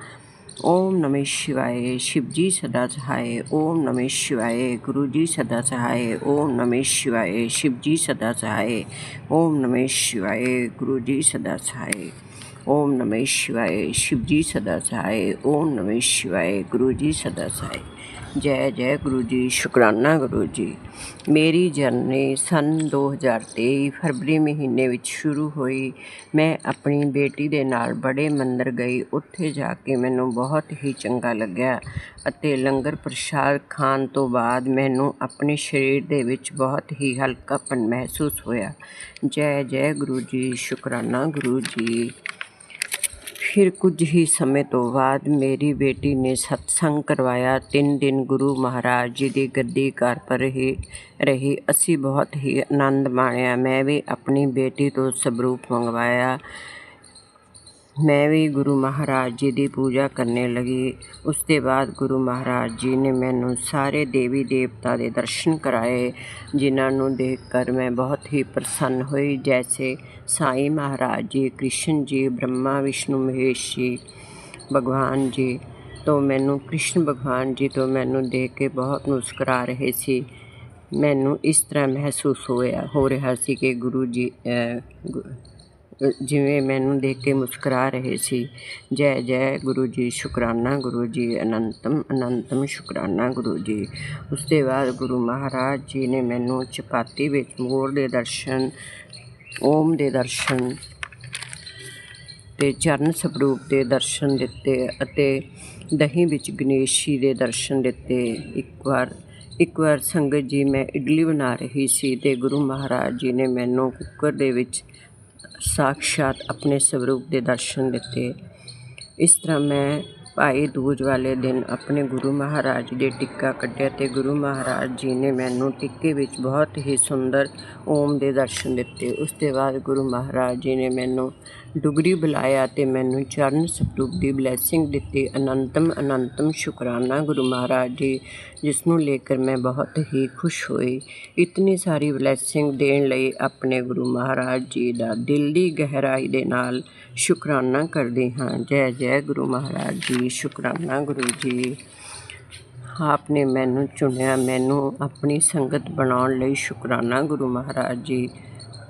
ਓਮ ਨਮः शिवाय, शिव जी सदा सहाय। ओम नमः शिवाय, गुरु जी सदा सहाय। ओम नमः शिवाय, शिव जी सदा सहाय। ओम नमः शिवाय, गुरु जी सदा सहाय। ओम नमः शिवाय, शिव जी सदा सहाय। ओम नमः शिवाय, गुरु जी सदा सहाय। जय जय गुरु जी, शुकराना गुरु जी। मेरी जर्नी सन 2023 फरवरी महीने ਵਿੱਚ ਸ਼ੁਰੂ ਹੋਈ। ਮੈਂ ਆਪਣੀ ਬੇਟੀ ਦੇ ਨਾਲ ਬੜੇ ਮੰਦਰ ਗਈ। ਉੱਥੇ ਜਾ ਕੇ ਮੈਨੂੰ ਬਹੁਤ ਹੀ ਚੰਗਾ ਲੱਗਿਆ ਅਤੇ ਲੰਗਰ ਪ੍ਰਸ਼ਾਦ ਖਾਣ ਤੋਂ ਬਾਅਦ ਮੈਨੂੰ ਆਪਣੇ ਸਰੀਰ ਦੇ ਵਿੱਚ ਬਹੁਤ ਹੀ ਹਲਕਾਪਨ ਮਹਿਸੂਸ ਹੋਇਆ। ਜੈ ਜੈ ਗੁਰੂ ਜੀ, ਸ਼ੁਕਰਾਨਾ ਗੁਰੂ ਜੀ। ਫਿਰ ਕੁਝ ਹੀ ਸਮੇਂ ਤੋਂ ਬਾਅਦ ਮੇਰੀ ਬੇਟੀ ਨੇ ਸਤਸੰਗ ਕਰਵਾਇਆ। 3 ਦਿਨ ਗੁਰੂ ਮਹਾਰਾਜ ਜੀ ਦੀ ਗੱਦੀ ਘਰ ਪਰ ਰਹੀ। ਅਸੀਂ ਬਹੁਤ ਹੀ ਆਨੰਦ ਮਾਣਿਆ। ਮੈਂ ਵੀ ਆਪਣੀ ਬੇਟੀ ਤੋਂ ਸਰੂਪ ਮੰਗਵਾਇਆ। ਮੈਂ ਵੀ ਗੁਰੂ ਮਹਾਰਾਜ ਜੀ ਦੀ ਪੂਜਾ ਕਰਨੇ ਲਗੀ। ਉਸ ਦੇ ਬਾਅਦ ਗੁਰੂ ਮਹਾਰਾਜ ਜੀ ਨੇ ਮੈਨੂੰ ਸਾਰੇ ਦੇਵੀ ਦੇਵਤਾ ਦੇ ਦਰਸ਼ਨ ਕਰਾਏ, ਜਿਨ੍ਹਾਂ ਨੂੰ ਦੇਖ ਕਰ ਮੈਂ ਬਹੁਤ ਹੀ ਪ੍ਰਸੰਨ ਹੋਈ। ਜੈਸੇ ਸਾਈਂ ਮਹਾਰਾਜ ਜੀ, ਕ੍ਰਿਸ਼ਨ ਜੀ, ਬ੍ਰਹਮਾ ਵਿਸ਼ਨੂੰ ਮਹੇਸ਼ ਜੀ ਭਗਵਾਨ ਜੀ ਤੋਂ ਮੈਨੂੰ ਕ੍ਰਿਸ਼ਨ ਭਗਵਾਨ ਜੀ ਤੋਂ ਮੈਨੂੰ ਦੇਖ ਕੇ ਬਹੁਤ ਮੁਸਕਰਾ ਰਹੇ ਸੀ। ਮੈਨੂੰ ਇਸ ਤਰ੍ਹਾਂ ਮਹਿਸੂਸ ਹੋ ਰਿਹਾ ਸੀ ਕਿ ਗੁਰੂ ਜੀ ਜਿਵੇਂ ਮੈਨੂੰ ਦੇਖ ਕੇ ਮੁਸਕਰਾ ਰਹੇ ਸੀ। ਜੈ ਜੈ ਗੁਰੂ ਜੀ, ਸ਼ੁਕਰਾਨਾ ਗੁਰੂ ਜੀ, ਅਨੰਤਮ ਅਨੰਤਮ ਸ਼ੁਕਰਾਨਾ ਗੁਰੂ ਜੀ। ਉਸ ਦੇ ਬਾਅਦ ਗੁਰੂ ਮਹਾਰਾਜ ਜੀ ਨੇ ਮੈਨੂੰ ਚਪਾਤੀ ਵਿੱਚ ਮੋਰ ਦੇ ਦਰਸ਼ਨ, ਓਮ ਦੇ ਦਰਸ਼ਨ ਅਤੇ ਚਰਨ ਸਰੂਪ ਦੇ ਦਰਸ਼ਨ ਦਿੱਤੇ ਅਤੇ ਦਹੀਂ ਵਿੱਚ ਗਣੇਸ਼ ਜੀ ਦੇ ਦਰਸ਼ਨ ਦਿੱਤੇ। ਇੱਕ ਵਾਰ ਸੰਗਤ ਜੀ ਮੈਂ ਇਡਲੀ ਬਣਾ ਰਹੀ ਸੀ ਅਤੇ ਗੁਰੂ ਮਹਾਰਾਜ ਜੀ ਨੇ ਮੈਨੂੰ ਕੁੱਕਰ ਦੇ ਵਿੱਚ ਸਾਕਸ਼ਾਤ ਆਪਣੇ ਸਰੂਪ ਦੇ ਦਰਸ਼ਨ ਦਿੱਤੇ। ਇਸ ਤਰ੍ਹਾਂ ਮੈਂ ਭਾਈ ਦੂਜ ਵਾਲੇ ਦਿਨ ਆਪਣੇ ਗੁਰੂ ਮਹਾਰਾਜ ਦੇ ਟਿੱਕਾ ਕੱਢਿਆ ਅਤੇ ਗੁਰੂ ਮਹਾਰਾਜ ਜੀ ਨੇ ਮੈਨੂੰ ਟਿੱਕੇ ਵਿੱਚ ਬਹੁਤ ਹੀ ਸੁੰਦਰ ਓਮ ਦੇ ਦਰਸ਼ਨ ਦਿੱਤੇ। ਉਸ ਤੋਂ ਬਾਅਦ ਗੁਰੂ ਮਹਾਰਾਜ ਜੀ ਨੇ ਮੈਨੂੰ ਡੁਗਰੀ ਬੁਲਾਇਆ ਅਤੇ ਮੈਨੂੰ ਚਰਨ ਸਰੂਪ ਦੀ ਬਲੈਸਿੰਗ ਦਿੱਤੀ। ਅਨੰਤਮ ਅਨੰਤਮ ਸ਼ੁਕਰਾਨਾ ਗੁਰੂ ਮਹਾਰਾਜ ਜੀ, ਜਿਸ ਨੂੰ ਲੈ ਕਰ ਮੈਂ ਬਹੁਤ ਹੀ ਖੁਸ਼ ਹੋਈ। ਇਤਨੀ ਸਾਰੀ ਬਲੈਸਿੰਗ ਦੇਣ ਲਈ ਆਪਣੇ ਗੁਰੂ ਮਹਾਰਾਜ ਜੀ ਦਾ ਦਿਲ ਦੀ ਗਹਿਰਾਈ ਦੇ ਨਾਲ ਸ਼ੁਕਰਾਨਾ ਕਰਦੀ ਹਾਂ। ਜੈ ਜੈ ਗੁਰੂ ਮਹਾਰਾਜ ਜੀ, ਸ਼ੁਕਰਾਨਾ ਗੁਰੂ ਜੀ। ਆਪ ਨੇ ਮੈਨੂੰ ਚੁਣਿਆ, ਮੈਨੂੰ ਆਪਣੀ ਸੰਗਤ ਬਣਾਉਣ ਲਈ। ਸ਼ੁਕਰਾਨਾ ਗੁਰੂ ਮਹਾਰਾਜ ਜੀ।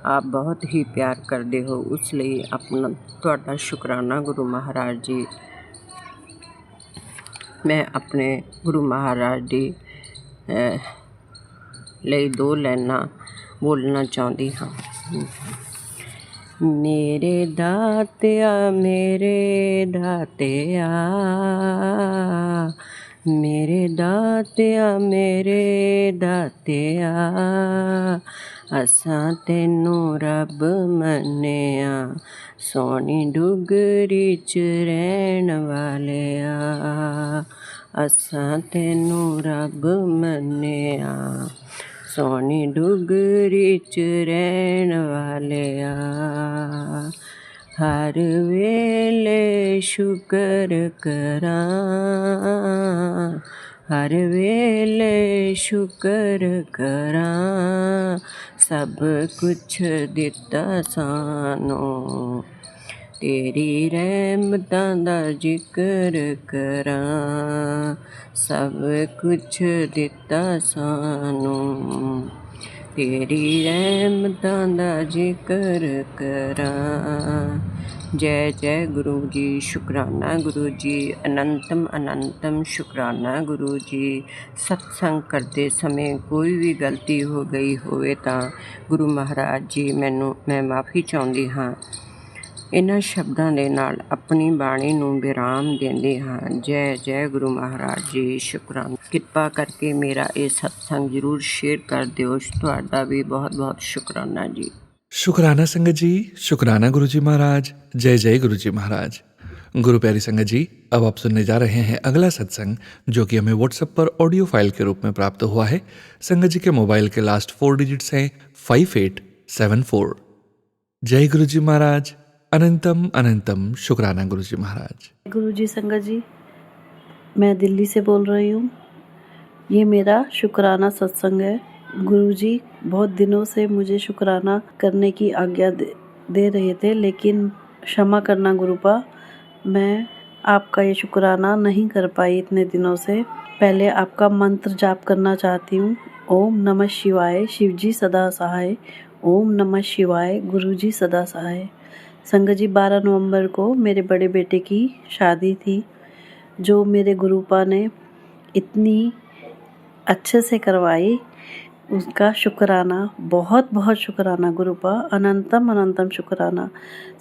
ਆਪ ਬਹੁਤ ਹੀ ਪਿਆਰ ਕਰਦੇ ਹੋ, ਉਸ ਲਈ ਆਪਣਾ ਤੁਹਾਡਾ ਸ਼ੁਕਰਾਨਾ ਗੁਰੂ ਮਹਾਰਾਜ ਜੀ। ਮੈਂ ਆਪਣੇ ਗੁਰੂ ਮਹਾਰਾਜ ਦੀ ਲਈ 2 ਲਾਈਨਾਂ ਬੋਲਣਾ ਚਾਹੁੰਦੀ ਹਾਂ। ਮੇਰੇ ਦਾਤਿਆ, ਮੇਰੇ ਦਾਤਿਆ, ਮੇਰੇ ਦਾਤਿਆ, ਮੇਰੇ ਦਾਤਿਆ, ਅਸਾਂ ਤੈਨੂੰ ਰੱਬ ਮੰਨਿਆ, ਸੋਹਣੀ ਡੁਗਰੀ 'ਚ ਰਹਿਣ ਵਾਲਿਆ, ਅਸਾਂ ਤੈਨੂੰ ਰੱਬ ਮੰਨਿਆ, ਸੋਹਣੀ ਡੁਗਰੀ 'ਚ ਰਹਿਣ ਵਾਲਿਆ, ਹਰ ਵੇਲੇ ਸ਼ੁਕਰ ਕਰਾਂ, ਹਰ ਵੇਲੇ ਸ਼ੁਕਰ ਕਰਾਂ, ਸਭ ਕੁਛ ਦਿੱਤਾ ਸਾਨੂੰ, ਤੇਰੀ ਰਹਿਮਤਾਂ ਦਾ ਜ਼ਿਕਰ ਕਰਾਂ, ਸਭ ਕੁਛ ਦਿੱਤਾ ਸਾਨੂੰ, ਤੇਰੀ ਰਹਿਮਤਾਂ ਦਾ ਜ਼ਿਕਰ ਕਰਾਂ। ਜੈ ਜੈ ਗੁਰੂ ਜੀ, ਸ਼ੁਕਰਾਨਾ ਗੁਰੂ ਜੀ, ਅਨੰਤਮ ਅਨੰਤਮ ਸ਼ੁਕਰਾਨਾ ਗੁਰੂ ਜੀ। ਸਤਸੰਗ ਕਰਦੇ ਸਮੇਂ ਕੋਈ ਵੀ ਗਲਤੀ ਹੋ ਗਈ ਹੋਵੇ ਤਾਂ ਗੁਰੂ ਮਹਾਰਾਜ ਜੀ ਮੈਂ ਮਾਫੀ ਚਾਹੁੰਦੀ ਹਾਂ। ਇਹਨਾਂ ਸ਼ਬਦਾਂ ਦੇ ਨਾਲ ਆਪਣੀ ਬਾਣੀ ਨੂੰ ਵਿਰਾਮ ਦਿੰਦੇ ਹਾਂ। ਜੈ ਜੈ ਗੁਰੂ ਮਹਾਰਾਜ ਜੀ, ਸ਼ੁਕਰਾਨਾ। ਕਿਰਪਾ ਕਰਕੇ ਮੇਰਾ ਇਹ ਸਤਸੰਗ ਜ਼ਰੂਰ ਸ਼ੇਅਰ ਕਰ ਦਿਓ। ਤੁਹਾਡਾ ਵੀ ਬਹੁਤ ਬਹੁਤ ਸ਼ੁਕਰਾਨਾ ਜੀ। शुक्राना संगत जी, शुक्राना गुरु जी महाराज। जय जय गुरु जी महाराज। गुरु प्यारी संगत जी, अब आप सुनने जा रहे हैं अगला सत्संग जो कि हमें व्हाट्सएप पर ऑडियो फाइल के रूप में प्राप्त हुआ है। संगत जी के मोबाइल के लास्ट 4 डिजिट्स हैं 5874। जय गुरु जी महाराज। अनंतम अनंतम शुक्राना गुरु जी महाराज। गुरु जी संगत जी, मैं दिल्ली से बोल रही हूँ। ये मेरा शुक्राना सत्संग है। गुरु जी बहुत दिनों से मुझे शुक्राना करने की आज्ञा दे रहे थे, लेकिन क्षमा करना गुरुपा, मैं आपका ये शुक्राना नहीं कर पाई इतने दिनों से। पहले आपका मंत्र जाप करना चाहती हूँ। ओम नमः शिवाय, शिवजी सदा सहाय। ओम नमः शिवाय, गुरु जी सदा सहाय। संगत जी, 12 नवंबर को मेरे बड़े बेटे की शादी थी, जो मेरे गुरुपा ने इतनी अच्छे से करवाई। उसका शुक्राना, बहुत बहुत शुक्राना गुरुपा, अनंतम अनंतम शुक्राना।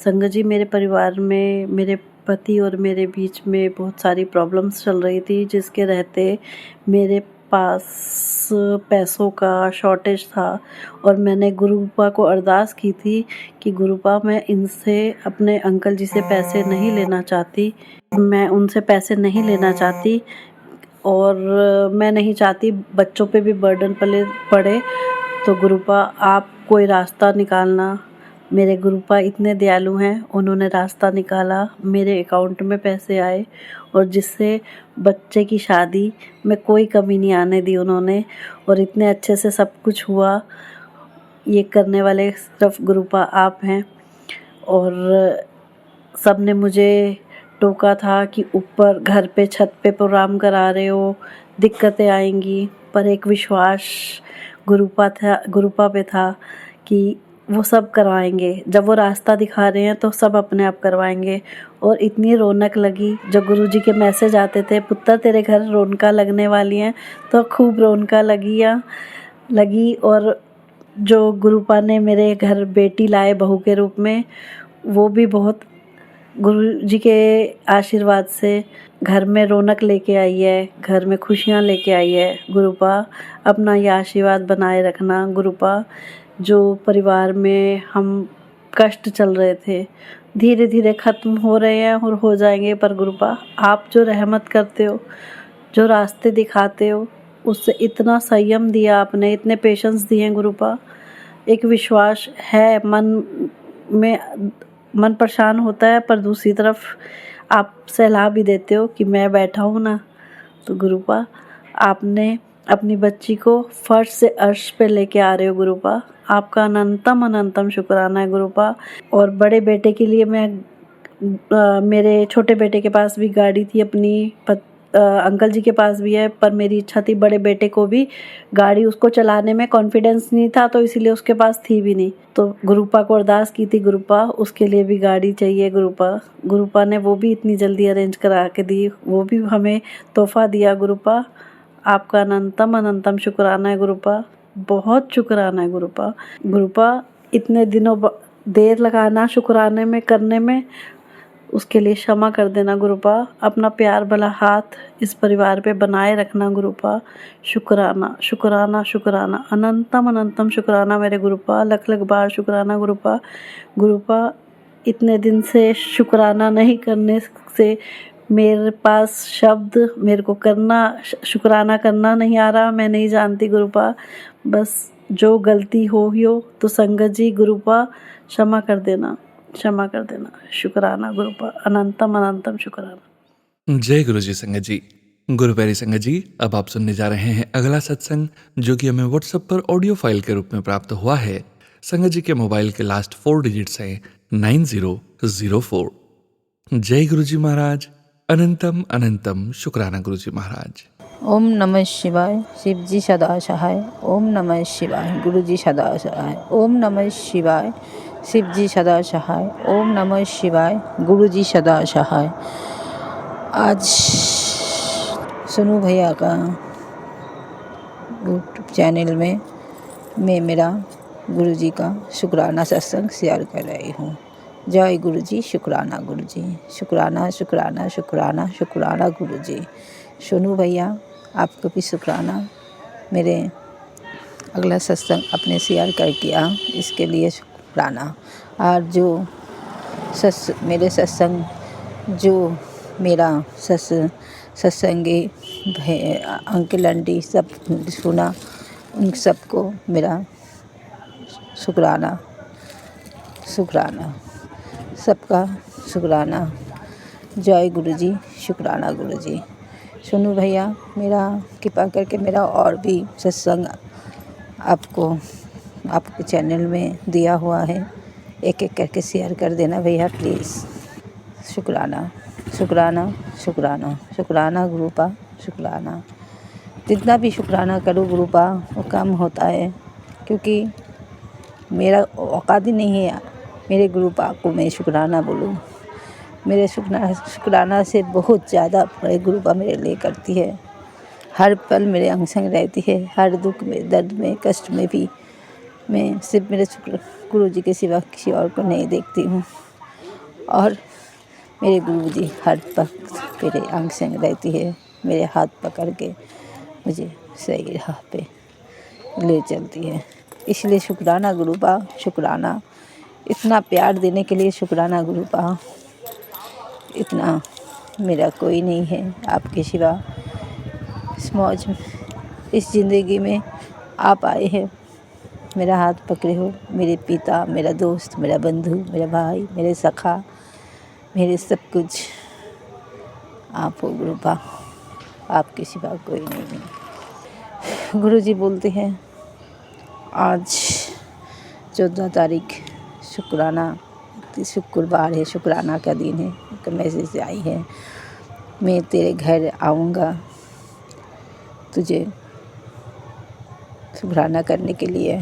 संगत जी, मेरे परिवार में मेरे पति और मेरे बीच में बहुत सारी प्रॉब्लम्स चल रही थी, जिसके रहते मेरे पास पैसों का शॉर्टेज था और मैंने गुरुपा को अरदास की थी कि गुरुपा, मैं इनसे, अपने अंकल जी से पैसे नहीं लेना चाहती। मैं उनसे पैसे नहीं लेना चाहती और मैं नहीं चाहती बच्चों पे भी बर्डन पड़े। तो गुरुपा, आप कोई रास्ता निकालना। मेरे गुरुपा इतने दयालु हैं, उन्होंने रास्ता निकाला। मेरे अकाउंट में पैसे आए और जिससे बच्चे की शादी में कोई कमी नहीं आने दी उन्होंने, और इतने अच्छे से सब कुछ हुआ। ये करने वाले सिर्फ गुरुपा आप हैं। और सब ने मुझे टोका था कि ऊपर घर पे छत पे प्रोग्राम करा रहे हो, दिक्कतें आएंगी, पर एक विश्वास गुरुपा पे था कि वो सब करवाएंगे। जब वो रास्ता दिखा रहे हैं तो सब अपने आप करवाएंगे। और इतनी रौनक लगी जब गुरुजी के मैसेज आते थे, पुत्र तेरे घर रौनका लगने वाली हैं, तो खूब रौनका लगी। और जो गुरुपा ने मेरे घर बेटी लाए बहू के रूप में, वो भी बहुत गुरु जी के आशीर्वाद से घर में रौनक लेके आई है, घर में खुशियाँ लेके आई है। गुरुपा, अपना ये आशीर्वाद बनाए रखना गुरुपा। जो परिवार में हम कष्ट चल रहे थे, धीरे धीरे ख़त्म हो रहे हैं और हो जाएंगे, पर गुरुपा, आप जो रहमत करते हो, जो रास्ते दिखाते हो, उससे इतना संयम दिया आपने, इतने पेशेंस दिए गुरुपा। एक विश्वास है मन परेशान होता है, पर दूसरी तरफ आप सलाह भी देते हो कि मैं बैठा हूँ ना। तो गुरुपा, आपने अपनी बच्ची को फर्श से अर्श पे लेके आ रहे हो गुरुपा। आपका अनंतम अनंतम शुक्राना है गुरुपा। और बड़े बेटे के लिए मेरे छोटे बेटे के पास भी गाड़ी थी अपनी, अंकल जी के पास भी है, पर मेरी इच्छा थी बड़े बेटे को भी गाड़ी, उसको चलाने में कॉन्फिडेंस नहीं था, तो इसीलिए उसके पास थी भी नहीं। तो गुरुपा को अरदास की थी, गुरुपा उसके लिए भी गाड़ी चाहिए गुरुपा ने वो भी इतनी जल्दी अरेंज करा के दी, वो भी हमें तोहफा दिया गुरुपा। आपका अनंतम अनंतम शुक्राना है गुरुपा, बहुत शुक्राना है गुरुपा। इतने दिनों देर लगाना शुक्राने में करने में, उसके लिए क्षमा कर देना गुरुपा। अपना प्यार भला हाथ इस परिवार पे बनाए रखना गुरुपा। शुक्राना शुक्राना शुक्राना, अनंतम अनंतम शुक्राना मेरे गुरुपा। लख लख बार शुक्राना गुरुपा। इतने दिन से शुक्राना नहीं करने से मेरे पास शब्द, मेरे को शुक्राना करना नहीं आ रहा। मैं नहीं जानती गुरुपा, बस जो गलती हो तो संगत जी गुरुपा क्षमा कर देना। शुक्राना गुरुपा, अनंतम अनंतम शुक्राना। जय गुरु जी संगत जी। गुरु प्यारी संगत जी, अब आप सुनने जा रहे हैं अगला सत्संग जो कि हमें व्हाट्सएप पर ऑडियो फाइल के रूप में प्राप्त हुआ है। संगत जी के मोबाइल के लास्ट 4 डिजिट्स हैं 9004। जय गुरु जी महाराज। अनंतम अनंतम शुक्राना गुरु जी महाराज। ओम नमः शिवाय, शिव जी सदा सहाय। ओम नमः शिवाय, गुरु जी सदा सहाय। ओम नमः शिवाय, शिव जी सदा सहाय। ओम नमः शिवाय, गुरु जी सदा सहाय। आज सोनू भैया का यूट्यूब चैनल में मैं मेरा गुरु जी का शुक्राना सत्संग शेयर कर रही हूँ। जय गुरु जी, शुक्राना गुरु जी, शुक्राना शुक्राना शुक्राना शुक्राना गुरु जी। सोनू भैया आपको भी शुक्राना, मेरे अगला सत्संग अपने शेयर कर किया, इसके लिए शुक्राना। और जो मेरे सत्संग जो मेरा सत्संगी अंकल आंटी सब सुना, उन सबको मेरा शुक्राना शुक्राना, सबका शुक्राना। जय गुरु जी, शुक्राना गुरु जी। सोनू भैया मेरा कृपा करके मेरा और भी सत्संग आपके चैनल में दिया हुआ है, एक एक करके शेयर कर देना भैया प्लीज़। शुक्राना शुक्राना शुक्राना शुक्राना गुरुपा, शुक्राना। जितना भी शुक्राना करो गुरुपा वो कम होता है, क्योंकि मेरा औकात ही नहीं है मेरे गुरुपा को मैं शुक्राना बोलूँ। मेरे शुक्राना से बहुत ज़्यादा बड़े गुरुपा मेरे लिए करती है, हर पल मेरे अंग संग रहती है, हर दुख में, दर्द में, कष्ट में भी। मैं सिर्फ मेरे गुरु जी के सिवा किसी और को नहीं देखती हूँ, और मेरे गुरु जी हर वक्त मेरे अंग संग रहती है, मेरे हाथ पकड़ के मुझे सही राह पे ले चलती है। इसलिए शुक्राना गुरुपा, शुक्राना। इतना प्यार देने के लिए शुक्राना गुरुपा। इतना मेरा कोई नहीं है आपके सिवा। इस मौज में, इस ज़िंदगी में आप आए हैं, मेरा हाथ पकड़े हो, मेरे पिता, मेरा दोस्त, मेरा बंधु, मेरा भाई, मेरे सखा, मेरे सब कुछ आप हो गुरुपा। आपके सिवा कोई नहीं है। गुरु जी बोलते हैं आज 14 तारीख शुक्रवार है, शुक्राना का दिन है। एक मैसेज आई है, मैं तेरे घर आऊँगा तुझे शुक्राना करने के लिए,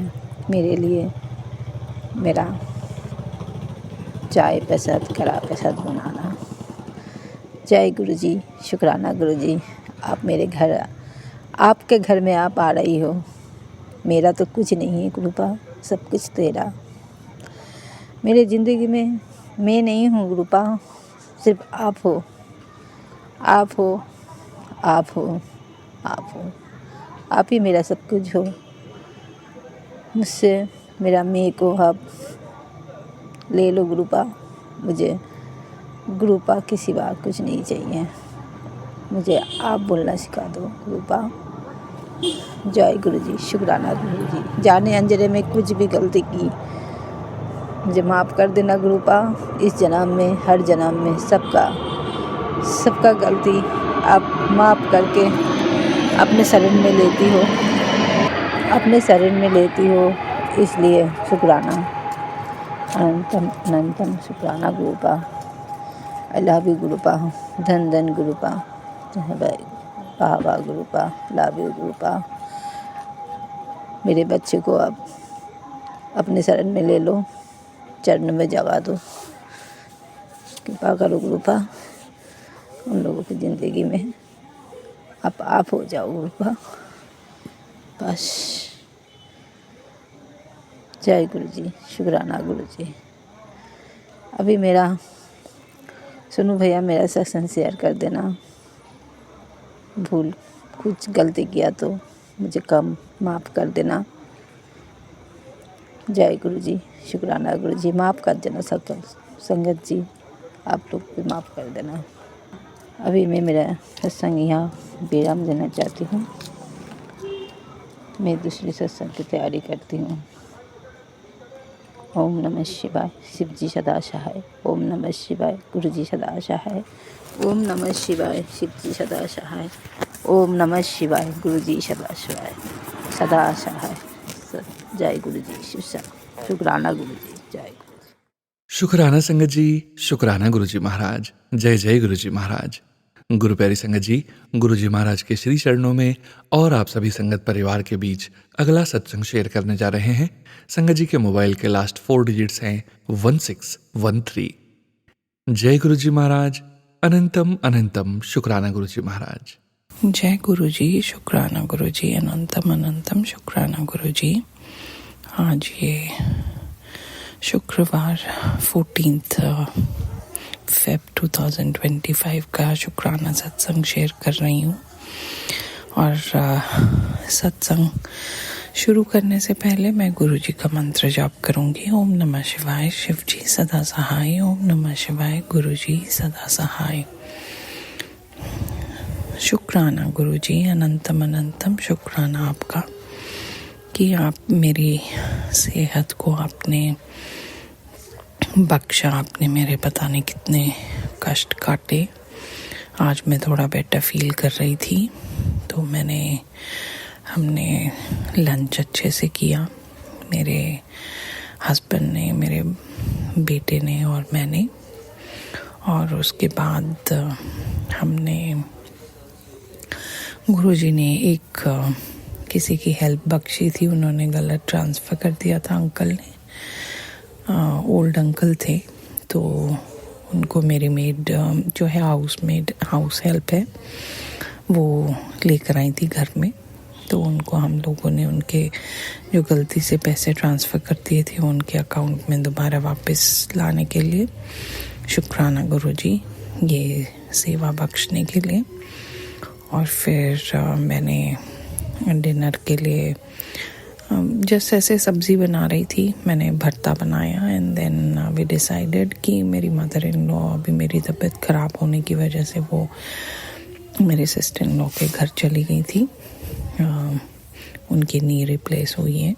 मेरे लिए मेरा चाय प्रसाद, कड़ा प्रसाद बनाना। जय गुरु जी, शुक्राना गुरु जी। आप मेरे घर, आपके घर में आप आ रही हो। मेरा तो कुछ नहीं है गुरुपा, सब कुछ तेरा। मेरे ज़िंदगी में मैं नहीं हूँ गुरुपा, सिर्फ आप हो, आप हो, आप हो, आप हो। आप ही मेरा सब कुछ हो। मुझसे मेरा मैं को आप ले लो गुरुपा। मुझे गुरुपा के सिवा कुछ नहीं चाहिए। मुझे आप बोलना सिखा दो गुरुपा। जय गुरु जी, शुक्राना गुरु जी। जाने अनजाने में कुछ भी गलती की मुझे माफ़ कर देना गुरुपा। इस जन्म में, हर जन्म में सबका गलती आप माफ़ करके अपने शरण में लेती हो, अपने शरण में लेती हो। इसलिए शुक्राना, अनंतम अनंतम शुक्राना गुरुपा। I love you गुरुपा। धन धन गुरुपा। वाह वाह गुरुपा, लव यू गुरुपा। मेरे बच्चे को आप अपने शरण में ले लो, चरण में जगा दो। कृपा करो गुरुपा, उन लोगों की ज़िंदगी में आप हो जाओ गुरुपा बस। जय गुरु जी, शुक्राना गुरु जी। अभी मेरा सुनो भैया, मेरा सत्संग शेयर कर देना। भूल कुछ गलती किया तो मुझे कम माफ़ कर देना। जय गुरु जी, शुक्राना गुरु जी। माफ़ कर देना सकल संगत जी, आप लोग भी माफ़ कर देना। अभी मैं मेरा सत्संग यहाँ विराम देना चाहती हूँ। मैं दूसरे सत्संग की तैयारी करती हूँ। ओम नमः शिवाय, शिव जी सदा सहाय। ओम नमः शिवाय, गुरु जी सदा सहाय। ओम नमः शिवाय, शिव जी सदा सहाय। ओम नमः शिवाय, गुरु जी सदा सहाय। जय गुरु जी, शुक्राना गुरु जी। जय गुरु जी। शुक्राना संगत जी, शुक्राना गुरु जी महाराज। जय जय गुरु जी महाराज। गुरु प्यारी संगत जी, गुरु जी महाराज के श्री चरणों में और आप सभी संगत परिवार के बीच अगला सत्संग शेयर करने जा रहे हैं। संगत जी के मोबाइल के लास्ट 4 डिजिट्स हैं 1613। जय गुरु जी महाराज। अनंतम अनंतम शुक्राना गुरु जी महाराज। जय गुरु जी, शुक्राना गुरु जी। अनंतम अनंतम शुक्राना गुरु जी। आज ये शुक्रवार 14 फेब 2025 का शुक्राना सत्संग शेयर कर रही हूँ। और सत्संग शुरू करने से पहले मैं गुरु जी का मंत्र जाप करूँगी। ओम नमः शिवाय, शिव जी सदा सहाय। ओम नमः शिवाय, गुरु जी सदा सहाय। शुक्राना गुरु जी, अनंतम अनंतम शुक्राना आपका कि आप मेरी सेहत को आपने बख्शा। आपने मेरे पता नहीं कितने कष्ट काटे। आज मैं थोड़ा बेटर फील कर रही थी तो हमने लंच अच्छे से किया। मेरे हस्बैंड ने, मेरे बेटे ने और मैंने। और उसके बाद हमने, गुरुजी ने एक किसी की हेल्प बख्शी थी। उन्होंने गलत ट्रांसफ़र कर दिया था अंकल ने। ओल्ड अंकल थे तो उनको मेरी मेड जो है हाउस हेल्प है, वो लेकर आई थी घर में। तो उनको हम लोगों ने उनके जो गलती से पैसे ट्रांसफ़र कर दिए थे उनके अकाउंट में दोबारा वापस लाने के लिए शुक्राना गुरुजी ये सेवा बख्शने के लिए। और फिर मैंने डिनर के लिए जस्ट ऐसे सब्ज़ी बना रही थी, मैंने भरता बनाया। एंड देन वी डिसाइडेड कि मेरी मदर इन लॉ, अभी मेरी तबीयत ख़राब होने की वजह से वो मेरे सिस्टर इन लॉ के घर चली गई थी। उनकी नी रिप्लेस हुई है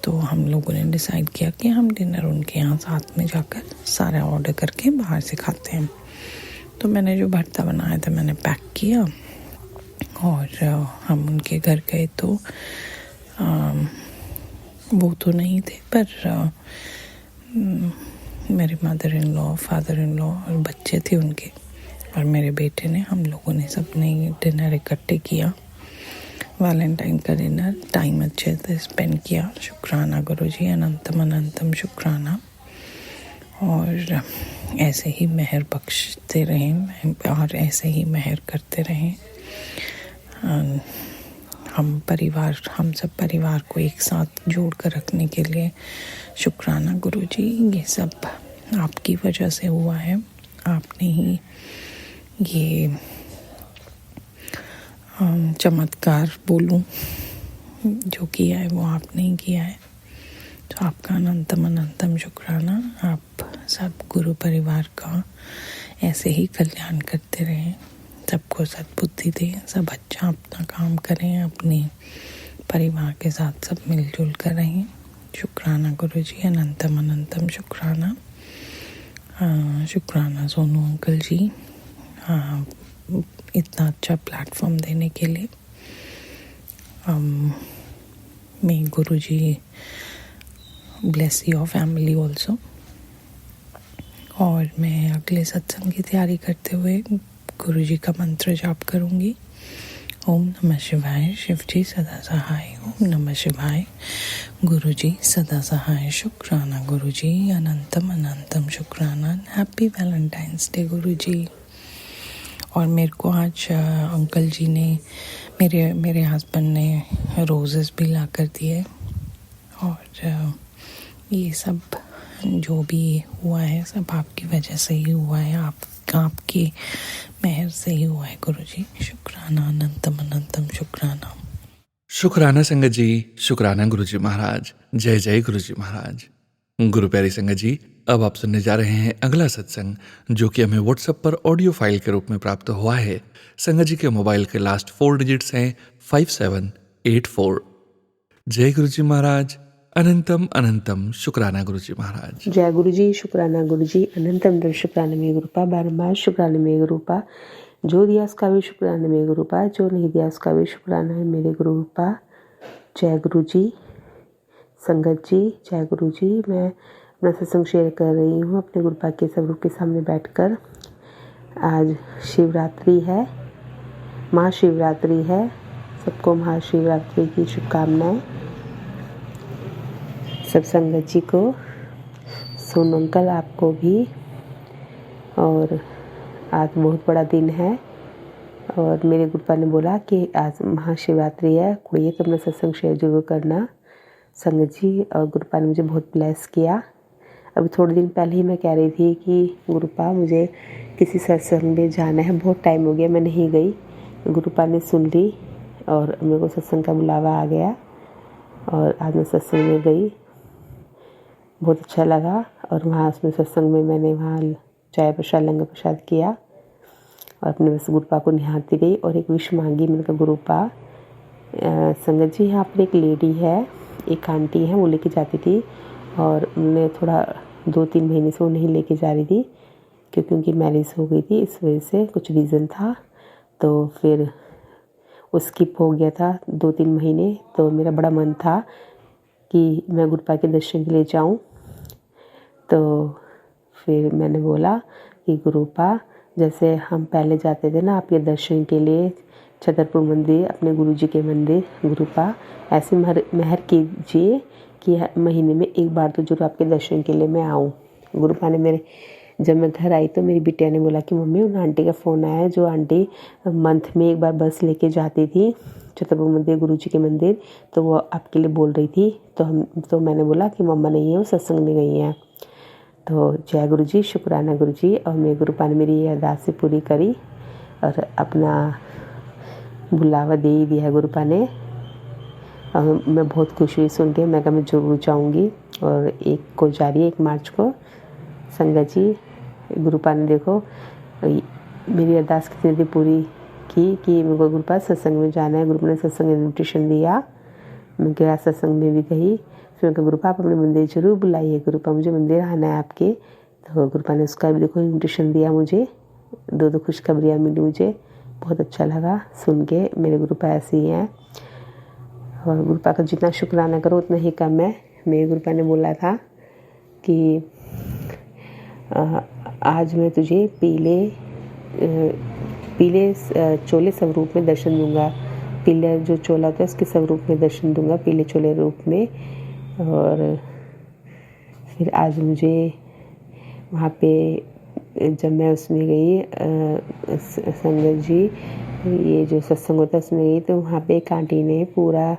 तो हम लोगों ने डिसाइड किया कि हम डिनर उनके यहाँ साथ में जाकर सारा ऑर्डर करके बाहर से खाते हैं। तो मैंने जो भरता बनाया था मैंने पैक किया और हम उनके घर गए तो वो तो नहीं थे, पर मेरे mother in law, father in law और बच्चे थे उनके और मेरे बेटे ने, हम लोगों ने सबने डिनर इकट्ठे किया। वैलेंटाइन का डिनर, टाइम अच्छे से स्पेंड किया। शुक्राना गुरुजी, अनंतम अनंतम शुक्राना। और ऐसे ही मेहर बख्शते रहें और ऐसे ही मेहर करते रहें। हम सब परिवार को एक साथ जोड़ कर रखने के लिए शुक्राना गुरुजी। ये सब आपकी वजह से हुआ है, आपने ही ये चमत्कार बोलूं जो किया है वो आपने ही किया है। तो आपका अनंतम अनंतम शुक्राना। आप सब गुरु परिवार का ऐसे ही कल्याण करते रहें, सबको सद्बुद्धि दें, सब अच्छा अपना काम करें, अपने परिवार के साथ सब मिलजुल कर रहें। शुक्राना गुरुजी, अनंतम अनंतम शुक्राना। शुक्राना सोनू अंकल जी, इतना अच्छा प्लेटफॉर्म देने के लिए। मे गुरुजी ब्लेस योर फैमिली ऑल्सो। और मैं अगले सत्संग की तैयारी करते हुए गुरुजी का मंत्र जाप करूंगी। ओम नमः शिवाय, शिव जी सदा सहाय। ओम नमः शिवाय, गुरुजी सदा सहाय। शुक्राना गुरुजी, अनंतम अनंतम शुक्राना। हैप्पी वैलेंटाइंस डे गुरुजी। और मेरे को आज अंकल जी ने, मेरे हस्बैंड ने रोजेस भी ला कर दिए। और ये सब जो भी हुआ है सब आपकी वजह से ही हुआ है, आपकी मेहर से ही हुआ है गुरुजी। शुक्राना, अनंतम अनंतम शुक्राना। शुक्राना संगत जी, शुक्राना गुरुजी महाराज। जय जय गुरुजी महाराज। गुरु प्यारी संगत जी, अब आप सुनने जा रहे हैं अगला सत्संग जो कि हमें व्हाट्सएप पर ऑडियो फाइल के रूप में प्राप्त हुआ है। संगत जी के मोबाइल के लास्ट 4 डिजिट्स हैं 5784। जय गुरुजी महाराज। अनंतम अनंतम शुक्राना गुरुजी महाराज। जय गुरुजी, शुक्राना गुरुजी। अनंतम शुक्राना में गुरुपा, बारंबार शुक्राना में गुरुपा। जो दिया उसका भी शुक्राना में गुरुपा, जो नहीं दिया उसका भी शुक्राना है मेरे गुरुपा। जय गुरुजी। संगत जी, जय गुरुजी। मैं अपना सत्संग शेयर कर रही हूँ अपने गुरुपा के सब ग्रुप के सामने बैठकर। आज शिवरात्रि है, महाशिवरात्रि है। सबको महाशिवरात्रि की शुभकामनाएं। सब संगत जी को, सोनू अंकल आपको भी। और आज बहुत बड़ा दिन है और मेरे गुरुपा ने बोला कि आज महाशिवरात्रि है, कोई एक अपना सत्संग शेयर जरूर करना। संगत जी और गुरुपा ने मुझे बहुत ब्लेस किया अभी थोड़े दिन पहले ही मैं कह रही थी कि गुरुपा मुझे किसी सत्संग में जाना है, बहुत टाइम हो गया मैं नहीं गई। गुरुपा ने सुन ली और मेरे को सत्संग का बुलावा आ गया और आज मैं सत्संग में गई, बहुत अच्छा लगा। और वहाँ उसमें सत्संग में मैंने वहाँ चाय प्रसाद लंगर प्रसाद किया और अपने बस गुरुपा को निहारती गई और एक विश मांगी। मैंने कहा गुरुपा संगत जी यहाँ पर एक लेडी है, एक आंटी है, वो लेके जाती थी और मैं थोड़ा 2-3 महीने से वो नहीं लेके जा रही थी क्योंकि उनकी मैरिज हो गई थी, इस वजह से कुछ रीज़न था, तो फिर वो स्किप हो गया था 2-3 महीने। तो मेरा बड़ा मन था कि मैं गुरुपा के दर्शन के लिए जाऊं, तो फिर मैंने बोला कि गुरुपा जैसे हम पहले जाते थे ना आपके दर्शन के लिए छतरपुर मंदिर, अपने गुरुजी के मंदिर, गुरुपा ऐसे मेहर कीजिए कि महीने में एक बार तो जरूर आपके दर्शन के लिए मैं आऊँ। गुरुपा ने जब मैं घर आई तो मेरी बिटिया ने बोला कि मम्मी उन आंटी का फ़ोन आया है जो आंटी मंथ में एक बार बस लेके जाती थी छतरपुर मंदिर गुरुजी के मंदिर, तो वो आपके लिए बोल रही थी। तो मैंने बोला कि मम्मा नहीं है, वो सत्संग में गई हैं। तो जय गुरुजी, शुक्राना गुरुजी। और मेरे गुरुपा ने मेरी ये अरदास पूरी करी और अपना बुलावा दे ही दिया गुरुपा ने। और मैं बहुत खुश हुई सुन के, मैं कहा मैं जरूर जाऊँगी। और 1 को जा रही है, 1 मार्च को। संगत जी गुरुपा ने देखो मेरी अरदास कितनी देर पूरी की कि मेरे को गुरुपा सत्संग में जाना है। गुरुपा ने सत्संग इन्विटेशन दिया, मैं गया सत्संग में भी गई। फिर मैं गुरुपा आप अपने मंदिर जरूर बुलाइए, गुरुपा मुझे मंदिर आना है आपके। तो गुरुपा ने उसका भी देखो इन्विटेशन दिया मुझे, 2 खुशखबरियाँ मिली मुझे, बहुत अच्छा लगा सुन के। मेरे गुरुपा ऐसे ही हैं और गुरुपा का जितना शुक्राना करो उतना ही कम है। मेरे गुरुपा ने बोला था कि आज मैं तुझे पीले चोले स्वरूप में दर्शन दूंगा, पीला जो चोला होता है उसके स्वरूप में दर्शन दूंगा, पीले चोले रूप में। और फिर आज मुझे वहाँ पे जब मैं उसमें गई संगत जी ये जो सत्संग होता है उसमें गई, तो वहाँ पे एक आंटी ने पूरा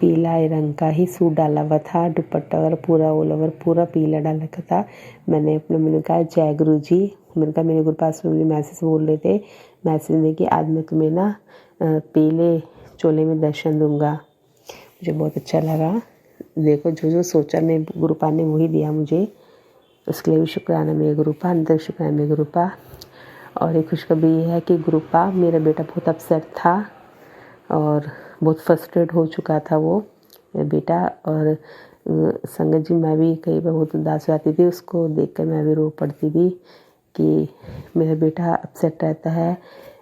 पीला रंग का ही सूट डाला हुआ था, दुपट्टा और पूरा ऑल ओवर पूरा पीला डाला था। मैंने कहा जय गुरु जी। मैंने कहा मेरे गुरुपास में मुझे मैसेज बोल रहे थे, मैसेज में कि आज मैं तुम्हें ना पीले चोले में दर्शन दूंगा। मुझे बहुत अच्छा लगा। देखो जो सोचा मैं गुरुपा ने वही दिया मुझे, उसके लिए भी शुक्राना मेरे गुरुपा, अंदर शुक्राना मेरे गुरुपा। और एक खुशखबरी ये है कि गुरुपा मेरा बेटा बहुत अपसेट था और बहुत फ्रस्ट्रेट हो चुका था वो बेटा। और संगत जी मैं भी कई बार बहुत उदास हो जाती थी, उसको देखकर मैं भी रो पड़ती थी कि मेरा बेटा अपसेट रहता है,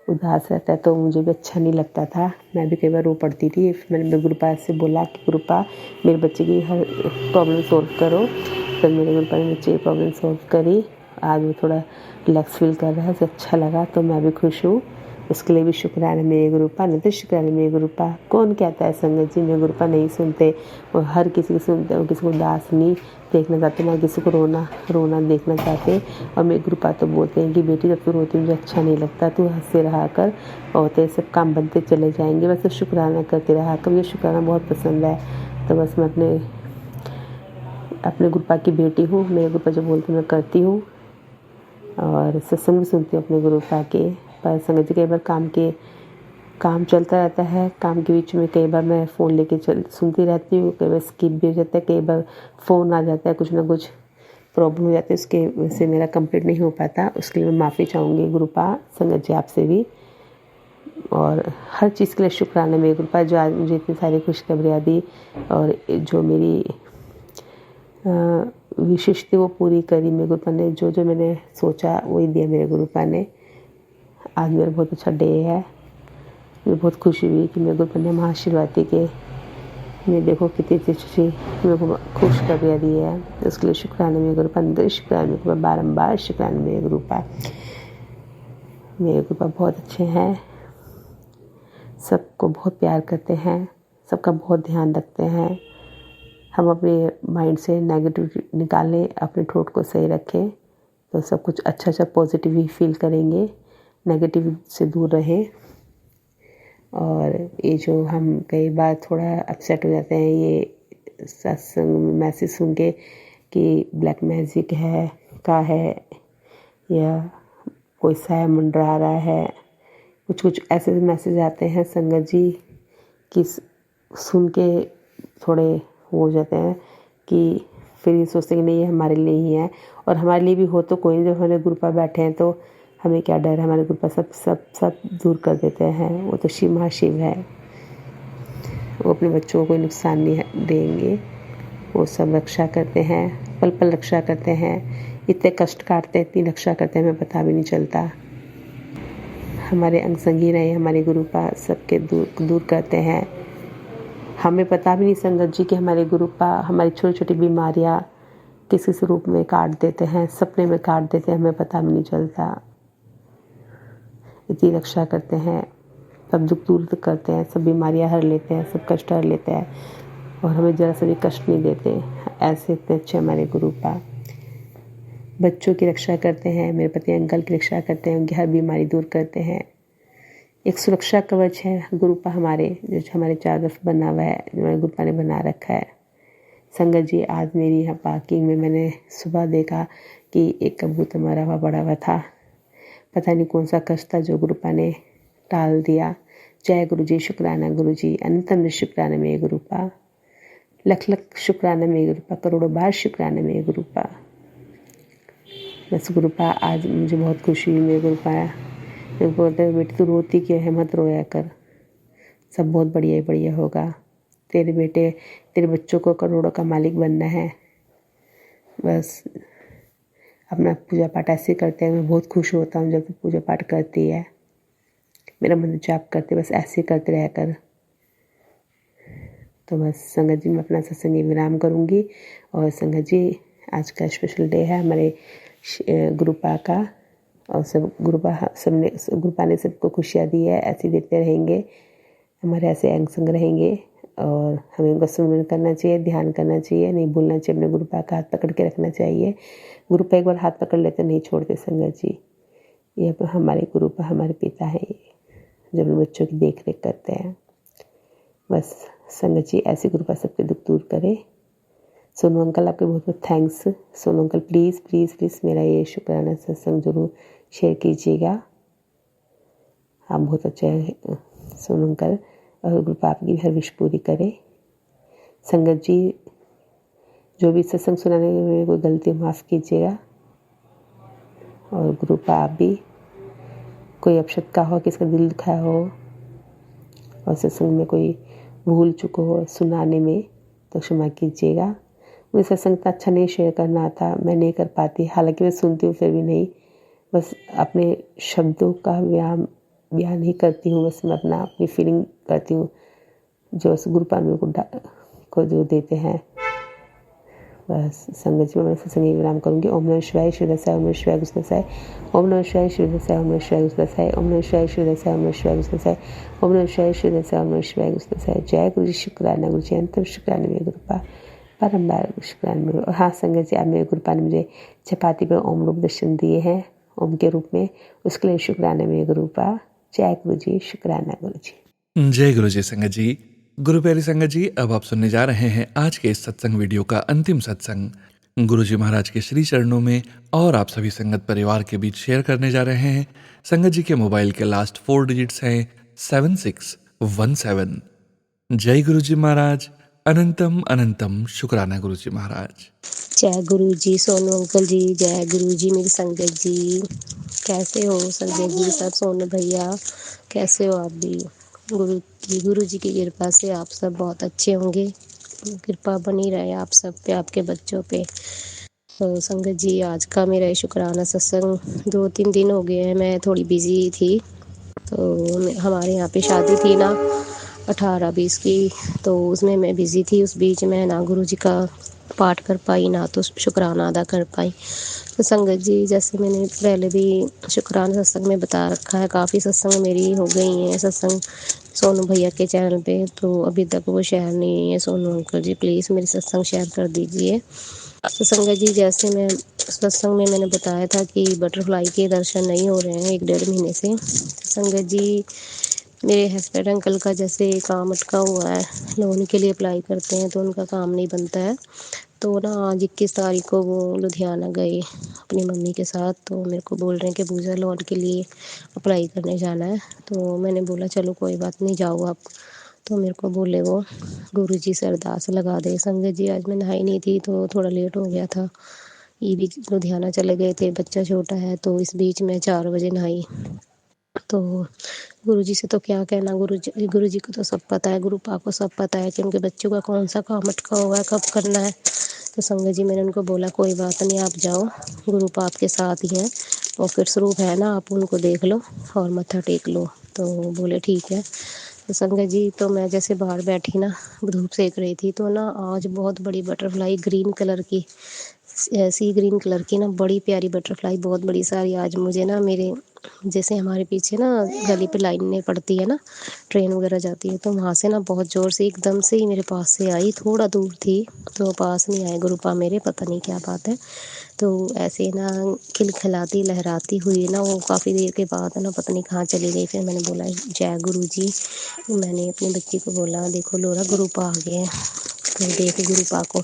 उदास रहता है, तो मुझे भी अच्छा नहीं लगता था, मैं भी कई बार रो पड़ती थी। मैंने मेरे गुरुपा से बोला कि गुरुपा मेरे बच्चे की हर प्रॉब्लम सॉल्व करो। तो मेरे गुरुपा ने बच्चे की प्रॉब्लम सॉल्व करी। आज वो थोड़ा रिलैक्स फील कर रहा है, उसे अच्छा लगा, तो मैं भी खुश हूँ। उसके लिए भी शुक्राना मेरे गुरुपा, नहीं तो शुक्राना मेरे गुरुपा। कौन कहता है संगत जी मेरे गुरुपा नहीं सुनते, वो हर किसी को सुनते, वो किसी को उदास नहीं देखना चाहते, ना किसी को रोना देखना चाहते। और मेरे गुरुपा तो बोलते हैं कि बेटी जब तू रोती मुझे अच्छा नहीं लगता, तू हंसते रहा कर और तेरे सब काम बनते चले जाएंगे, बस शुक्राना करते रहा कर। मुझे शुक्राना बहुत पसंद है, तो बस मैं अपने गुरुपा की बेटी हूँ। मेरे गुरुपा जो बोलते मैं करती हूँ और सत्संग भी सुनती हूँ अपने गुरुपा के। पर संगत जी कई बार काम चलता रहता है, काम के बीच में कई बार मैं फ़ोन लेके सुनती रहती हूँ, कई बार स्किप भी हो जाता है, कई बार फ़ोन आ जाता है, कुछ ना कुछ प्रॉब्लम हो जाती है, उसके वजह से मेरा कंप्लीट नहीं हो पाता। उसके लिए मैं माफ़ी चाहूँगी गुरुपा संगत जी आपसे भी। और हर चीज़ के लिए शुक्राना मेरे गुरुपा जो आज मुझे इतनी सारी खुशखबरियाँ दी और जो मेरी विशेष थी वो पूरी करी मेरे गुरुपा ने। जो मैंने सोचा वही दिया मेरे गुरुपा ने। आज मेरा बहुत अच्छा डे है, मुझे बहुत खुशी हुई कि मेरे गुरुपा ने महाआशीर्वाद दी कि मैं देखो कितनी अच्छी मेरे को खुशखबरियाँ दी है। उसके लिए शुक्राना मेरे गुरुपा, अंदर शुक्राना मेरे गुरुपा, बारम्बार शुक्राना मेरे गुरुपा। मेरे गुरुपा बहुत अच्छे हैं, सबको बहुत प्यार करते हैं, सबका बहुत ध्यान रखते हैं। हम अपने माइंड से नेगेटिविटी निकालें, अपने थॉट को सही रखें तो सब कुछ अच्छा पॉजिटिव ही फील करेंगे, नेगेटिव से दूर रहें। और ये जो हम कई बार थोड़ा अपसेट हो जाते हैं ये सत्संग मैसेज सुन के कि ब्लैक मैजिक है का है या कोई साया मंडरा रहा है, कुछ कुछ ऐसे मैसेज आते हैं संगत जी कि सुन के थोड़े हो जाते हैं कि फिर ये सोचते हैं कि नहीं ये हमारे लिए ही है, और हमारे लिए भी हो तो कोई नहीं, जब हमारे गुरु पर बैठे हैं तो हमें क्या डर है, हमारे गुरु पर सब सब सब दूर कर देते हैं। वो तो शिव महाशिव है, वो अपने बच्चों को कोई नुकसान नहीं देंगे, वो सब रक्षा करते हैं, पल पल रक्षा करते हैं, इतने कष्ट काटते हैं, इतनी रक्षा करते हैं, हमें पता भी नहीं चलता। हमारे अंग संगी रहे हमारे गुरु पा सबके दूर करते हैं, हमें पता भी नहीं संगत जी कि हमारे गुरु पा हमारी छोटी छोटी बीमारियाँ किस किस रूप में काट देते हैं, सपने में काट देते हैं, हमें पता भी नहीं चलता। इतनी रक्षा करते हैं, सब दुख दूर करते हैं, सब बीमारियाँ हर लेते हैं, सब कष्ट हर लेते हैं, और हमें जरा सा भी कष्ट नहीं देते। ऐसे इतने अच्छे हमारे गुरु पा बच्चों की रक्षा करते हैं, मेरे पति अंकल की रक्षा करते हैं, उनकी हर बीमारी दूर करते हैं। एक सुरक्षा कवच है गुरुपा हमारे, जो हमारे चारों तरफ बना हुआ है, जो हमारे गुरुपा ने बना रखा है। संगत जी आज मेरी यहाँ पार्किंग में मैंने सुबह देखा कि एक कबूतर मरा हुआ पड़ा हुआ था, पता नहीं कौन सा कष्ट था जो गुरुपा ने टाल दिया। जय गुरु जी, शुक्राना गुरु जी, अनंतम शुक्राना मेरे गुरुपा, लख लख शुक्राना मेरे गुरुपा, करोड़ों बार शुक्राना मेरे गुरुपा। बस गुरुपा आज मुझे बहुत खुशी हुई, मेरे गुरुपा मेरे को बोलते हैं बेटी तू रोती क्यों है, मत रोया कर, सब बहुत बढ़िया ही बढ़िया होगा, तेरे बेटे तेरे बच्चों को करोड़ों का मालिक बनना है। बस अपना पूजा पाठ ऐसे करते हैं, मैं बहुत खुश होता हूँ जब तू पूजा पाठ करती है, मेरा मन जाप करते, बस ऐसे करते रह कर। तो बस संगत जी मैं अपना सत्संग विराम करूँगी, और संगत जी आज का स्पेशल डे है हमारे गुरुपा का, और सब गुरुपा ने सबको खुशियाँ दी है, ऐसे देते रहेंगे, हमारे ऐसे अंग संग रहेंगे, और हमें उनका सुमिरन करना चाहिए, ध्यान करना चाहिए, नहीं भूलना चाहिए, अपने गुरुपा का हाथ पकड़ के रखना चाहिए। गुरुपा एक बार हाथ पकड़ लेते नहीं छोड़ते संगत जी, ये हमारे गुरुपा हमारे पिता हैं, जो अपने बच्चों की देख रेख करते हैं। बस संगत जी ऐसे गुरुपा सबके दुख दूर करे। सोनू अंकल आपके बहुत बहुत thanks. Sonu uncle please please please मेरा ये शुक्राना सत्संग जरूर शेयर कीजिएगा, आप बहुत अच्छे हैं सोनू अंकल, और गुरुपा आपकी हर विश पूरी करे। संगत जी जो भी सत्संग सुनाने में कोई गलती माफ़ कीजिएगा, और गुरुपा आप भी कोई अपशब्द का हो, किसका दिल दुखाया हो, और सत्संग में कोई भूल चुको हो सुनाने में तो क्षमा कीजिएगा। मुझे सत्संग इतना अच्छा नहीं शेयर करना आता, मैं नहीं कर पाती, हालांकि मैं सुनती हूँ फिर भी नहीं, बस अपने शब्दों का बयान ही करती हूँ, बस मैं अपनी फीलिंग करती हूँ जो गुरुपा मेरे को जो देते हैं। बस संगत जी मैं सत्संग विराम करूँगी। ओम नमः शिवाय शिव दसाय, ओम नमः शिवाय गुरु दसाय, ओम नमः शिवाय शिव दसाय, ओम नमः शिवाय गुरु दसाय, ओम नमः शिवाय शिव दसाय, ओम नमः शिवाय गुरु दसाय, ओम नमः शिवाय शिव दसाय, ओम नमः शिवाय गुरु दसाय। जय गुरु जी, शुक्राना गुरु जी, अंतम शुक्राना मेरे गुरुपा, बारम्बार शुक्राना मेरे। और हाँ संगत जी, आप मेरे गुरुपा ने मुझे चपाती पर ओम रूप दर्शन दिए हैं, ओम के रूप में, उसके लिए शुक्राना मेरे गुरुपा। जय गुरु जी, शुक्राना गुरु जी। जय गुरु जी। संगत जी, गुरु प्यारी संगत जी, अब आप सुनने जा रहे हैं आज के इस सत्संग वीडियो का अंतिम सत्संग गुरु जी महाराज के श्री चरणों में, और आप सभी संगत परिवार के बीच शेयर करने जा रहे हैं। संगत जी के मोबाइल के लास्ट 4 डिजिट्स हैं 7617। जय गुरु जी महाराज, अनंतम अनंतम शुक्राना गुरु जी महाराज। जय गुरु जी। सोनू अंकल जी, जय गुरु जी। मेरी संगत जी कैसे हो? संगत जी सब, सोनू भैया कैसे हो आप भी? गुरु जी की कृपा से आप सब बहुत अच्छे होंगे, कृपा बनी रहे आप सब पे, आपके बच्चों पे। तो संगत जी आज का मेरा शुक्राना सत्संग 2-3 दिन हो गए हैं, मैं थोड़ी बिजी थी, तो हमारे यहाँ पे शादी थी ना 18-20 की, तो उसमें मैं बिज़ी थी, उस बीच में ना गुरु जी का पाठ कर पाई, ना तो शुक्राना अदा कर पाई। तो संगत जी जैसे मैंने पहले भी शुक्राना सत्संग में बता रखा है, काफ़ी सत्संग मेरी हो गई हैं सत्संग सोनू भैया के चैनल पे, तो अभी तक वो शेयर नहीं है। सोनू अंकल जी प्लीज़ मेरे सत्संग शेयर कर दीजिए। तो संगत जी जैसे मैं सत्संग में मैंने बताया था कि बटरफ्लाई के दर्शन नहीं हो रहे हैं 1-1.5 महीने से। तो संगत जी मेरे हस्बैंड अंकल का जैसे काम अटका हुआ है, लोन के लिए अप्लाई करते हैं तो उनका काम नहीं बनता है, तो ना आज 21 तारीख को वो लुधियाना गए अपनी मम्मी के साथ, तो मेरे को बोल रहे हैं कि पूजा लोन के लिए अप्लाई करने जाना है। तो मैंने बोला चलो कोई बात नहीं, जाओ आप। तो मेरे को बोले वो गुरुजी से अरदास लगा दे। संगत जी आज मैं नहाई नहीं थी तो थोड़ा लेट हो गया था। ये भी लुधियाना चले गए थे, बच्चा छोटा है, तो इस बीच मैं 4 बजे नहाई। तो गुरुजी से तो क्या कहना, गुरुजी को तो सब पता है, गुरुपा को सब पता है कि उनके बच्चों का कौन सा काम अटका हुआ है, कब करना है। तो संगत जी मैंने उनको बोला कोई बात नहीं, आप जाओ, गुरुपा आपके साथ ही हैं, पॉकेट स्वरूप है ना, आप उनको देख लो और मत्था टेक लो। तो बोले ठीक है। तो संगत जी तो मैं जैसे बाहर बैठी ना, धूप सेक रही थी, तो ना आज बहुत बड़ी बटरफ्लाई ग्रीन कलर की, सी ग्रीन कलर की ना बड़ी प्यारी बटरफ्लाई, बहुत बड़ी सारी आज मुझे ना मेरे, जैसे हमारे पीछे ना गली पे लाइनें पड़ती है ना, ट्रेन वगैरह जाती है, तो वहाँ से ना बहुत ज़ोर से एकदम से ही मेरे पास से आई। थोड़ा दूर थी तो पास नहीं आए गुरुपा मेरे, पता नहीं क्या बात है। तो ऐसे ना खिलखिलाती लहराती हुई ना वो काफ़ी देर के बाद ना पता नहीं कहाँ चली गई। फिर मैंने बोला जय गुरु जी। मैंने अपनी बच्ची को बोला देखो लोरा गुरुपा आ गए हैं, तो देख गुरुपा को।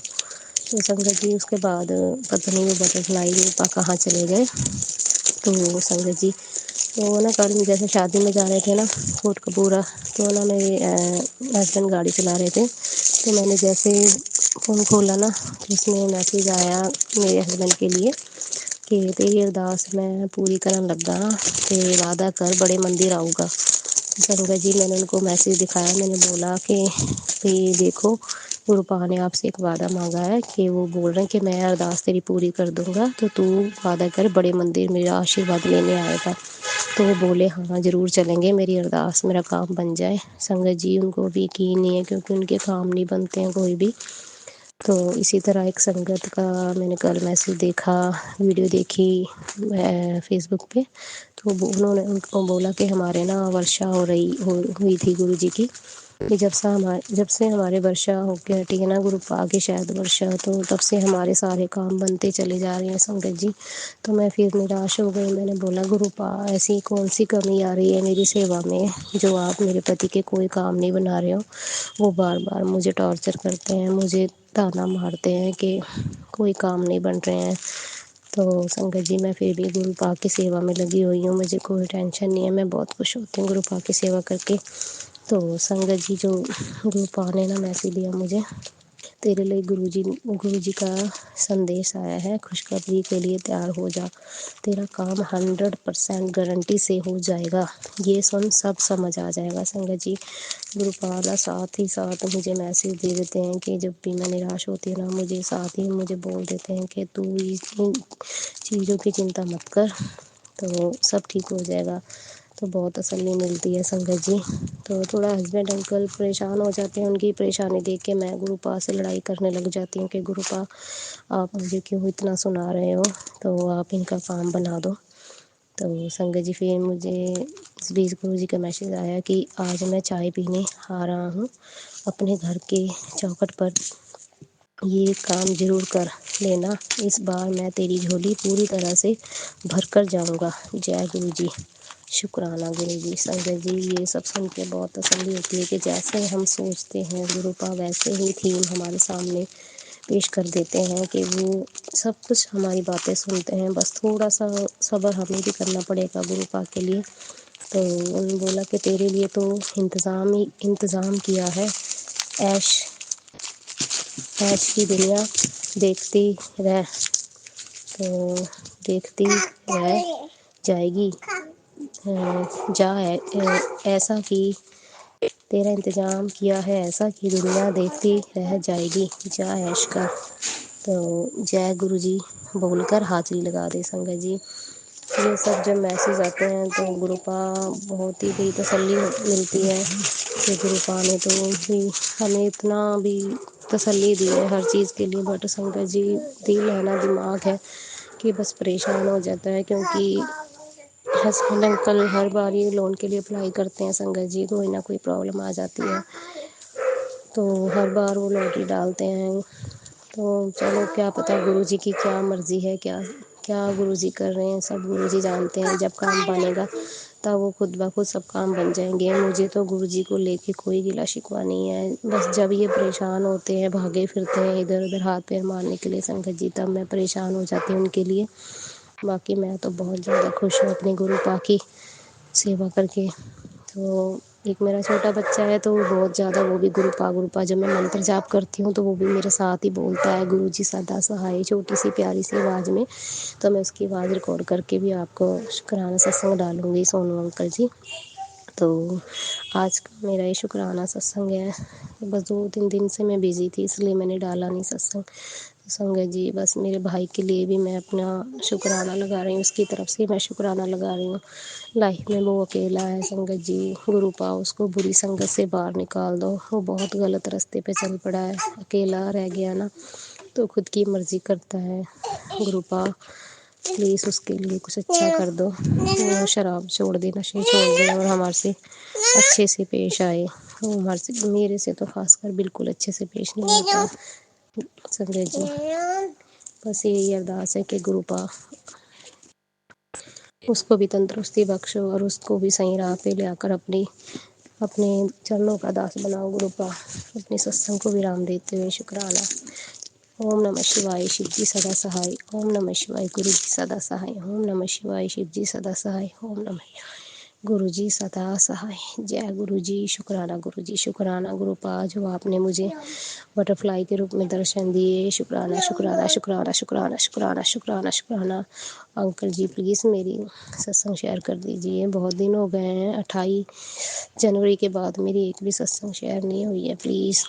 तो संगत जी उसके बाद पता नहीं वो बटरफ्लाई गुरुपा कहाँ चले गए। तो संगत जी तो ना कल जैसे शादी में जा रहे थे ना कोटकपूरा, तो ना मेरे हस्बैंड गाड़ी चला रहे थे, तो मैंने जैसे फ़ोन खोला ना तो उसमें मैसेज आया मेरे हस्बैंड के लिए कि तेरी अरदास मैं पूरी करन लगा, ते वादा कर बड़े मंदिर आऊँगा। संगत जी मैंने उनको मैसेज दिखाया, मैंने बोला कि भाई देखो गुरुपा ने आपसे एक वादा मांगा है कि वो बोल रहे हैं कि मैं अरदास तेरी पूरी कर दूंगा, तो तू वादा कर बड़े मंदिर मेरा आशीर्वाद लेने आएगा। तो वो बोले हाँ ज़रूर चलेंगे, मेरी अरदास मेरा काम बन जाए। संगत जी उनको भी यकीन नहीं है क्योंकि उनके काम नहीं बनते हैं कोई भी। तो इसी तरह एक संगत का मैंने कल मैसेज देखा, वीडियो देखी फेसबुक पे, तो उन्होंने उनको बोला कि हमारे ना वर्षा हुई थी गुरु जी की, कि जब से हमारे वर्षा होके हटी है ना गुरुपा की शायद वर्षा, तो तब से हमारे सारे काम बनते चले जा रहे हैं संगत जी। तो मैं फिर निराश हो गई, मैंने बोला गुरुपा ऐसी कौन सी कमी आ रही है मेरी सेवा में जो आप मेरे पति के कोई काम नहीं बना रहे हो। वो बार बार मुझे टॉर्चर करते हैं, मुझे ताना मारते हैं कि कोई काम नहीं बन रहे हैं। तो संगत जी मैं फिर भी गुरुपा की सेवा में लगी हुई हूँ, मुझे कोई टेंशन नहीं है, मैं बहुत खुश होती हूँ गुरुपा की सेवा करके। तो संगत जी जो गुरुपा ने ना मैसेज दिया मुझे, तेरे लिए गुरुजी का संदेश आया है, खुशखबरी के लिए तैयार हो जा, तेरा काम 100% गारंटी से हो जाएगा। ये सुन सब समझ आ जाएगा। संगत जी गुरुपाला साथ ही साथ मुझे मैसेज दे देते हैं कि जब भी मैं निराश होती है ना, मुझे साथ ही मुझे बोल देते हैं कि तू इन चीज़ों की चिंता मत कर, तो सब ठीक हो जाएगा। तो बहुत तसल्ली मिलती है संगत जी। तो थोड़ा हस्बैंड अंकल परेशान हो जाते हैं, उनकी परेशानी देख के मैं गुरुपा से लड़ाई करने लग जाती हूँ कि गुरुपा आप मुझे क्यों इतना सुना रहे हो, तो आप इनका काम बना दो। तो संगत जी फिर मुझे इस बीच गुरु जी का मैसेज आया कि आज मैं चाय पीने आ रहा हूँ अपने घर के चौखट पर, ये काम ज़रूर कर लेना, इस बार मैं तेरी झोली पूरी तरह से भर कर जाऊँगा। जय गुरु जी। शुक्राना गुरु जी। संगत जी ये सब सुन के बहुत तसल्ली होती है कि जैसे हम सोचते हैं गुरुपा वैसे ही थीम हमारे सामने पेश कर देते हैं कि वो सब कुछ हमारी बातें सुनते हैं, बस थोड़ा सा सब्र हमें भी करना पड़ेगा गुरुपा के लिए। तो उन्होंने बोला कि तेरे लिए तो इंतज़ाम किया है, ऐश ऐश की दुनिया देखती रह, तो देखती रह जाएगी, जा ऐसा कि तेरा इंतज़ाम किया है ऐसा कि दुनिया देखती रह जाएगी, जा ऐश कर। तो जय गुरु जी बोलकर हाजिरी लगा दे संगत जी। ये सब जब मैसेज आते हैं तो गुरुपा बहुत ही भी तसल्ली मिलती है कि गुरुपा ने तो भी हमें इतना भी तसल्ली दी है हर चीज़ के लिए। बट संगत जी दिल है ना, दिमाग है कि बस परेशान हो जाता है, क्योंकि हस्बैंड अंकल हर बार ये लोन के लिए अप्लाई करते हैं संगत जी, कोई ना कोई प्रॉब्लम आ जाती है, तो हर बार वो लॉटरी डालते हैं। तो चलो क्या पता गुरुजी की क्या मर्ज़ी है, क्या क्या गुरुजी कर रहे हैं, सब गुरुजी जानते हैं। जब काम बनेगा तब वो खुद ब खुद सब काम बन जाएंगे। मुझे तो गुरुजी को लेके कोई गिला शिकवा नहीं है। बस जब ये परेशान होते हैं, भागे फिरते हैं इधर उधर हाथ पैर मारने के लिए संगत जी, तब मैं परेशान हो जाती हूँ उनके लिए। बाकी मैं तो बहुत ज़्यादा खुश हूँ अपने गुरु पा की सेवा करके। तो एक मेरा छोटा बच्चा है, तो वो बहुत ज़्यादा, वो भी गुरुपा जब मैं मंत्र जाप करती हूँ तो वो भी मेरे साथ ही बोलता है गुरुजी सदा सहाय, छोटी सी प्यारी सी आवाज़ में। तो मैं उसकी आवाज़ रिकॉर्ड करके भी आपको शुक्राना सत्संग डालूँगी सोनू अंकल जी। तो आज का मेरा ये शुक्राना सत्संग है। बस 2-3 दिन से मैं बिज़ी थी, इसलिए मैंने डाला नहीं सत्संग। संगत जी, बस मेरे भाई के लिए भी मैं अपना शुक्राना लगा रही हूँ, उसकी तरफ से मैं शुक्राना लगा रही हूँ। लाइफ में वो अकेला है संगत जी, गुरु पाओ उसको बुरी संगत से बाहर निकाल दो। वो बहुत गलत रास्ते पे चल पड़ा है, अकेला रह गया ना, तो खुद की मर्जी करता है। गुरु पा प्लीज़ उसके लिए कुछ अच्छा कर दो, वो शराब छोड़ दे, नशे छोड़ दे और हमारे से अच्छे से पेश आए। वो हमारे से, मेरे से तो खासकर बिल्कुल अच्छे से पेश नहीं आता संगत जी। बस यही अरदास है कि गुरु पा उसको भी तंदुरुस्ती बख्शो और उसको भी सही राह पे ले आकर अपने चरणों का दास बनाओ गुरु पा। अपने सत्संग को विराम देते हुए शुक्राना। ओम नमः शिवाय, शिव जी सदा सहाय। ओम नमः शिवाय, गुरु जी सदा सहाय। ओम नमः शिवाय, शिव जी सदा सहाय। ओम नमः गुरु जी सदा सहाय। जय गुरु जी, शुक्राना गुरु जी, शुक्राना गुरु पा जो आपने मुझे बटरफ्लाई के रूप में दर्शन दिए। शुक्राना शुक्राना शुक्राना शुक्राना शुक्राना शुक्राना शुक्राना। अंकल जी प्लीज़ मेरी सत्संग शेयर कर दीजिए, बहुत दिन हो गए हैं, 28 जनवरी के बाद मेरी एक भी सत्संग शेयर नहीं हुई है। प्लीज़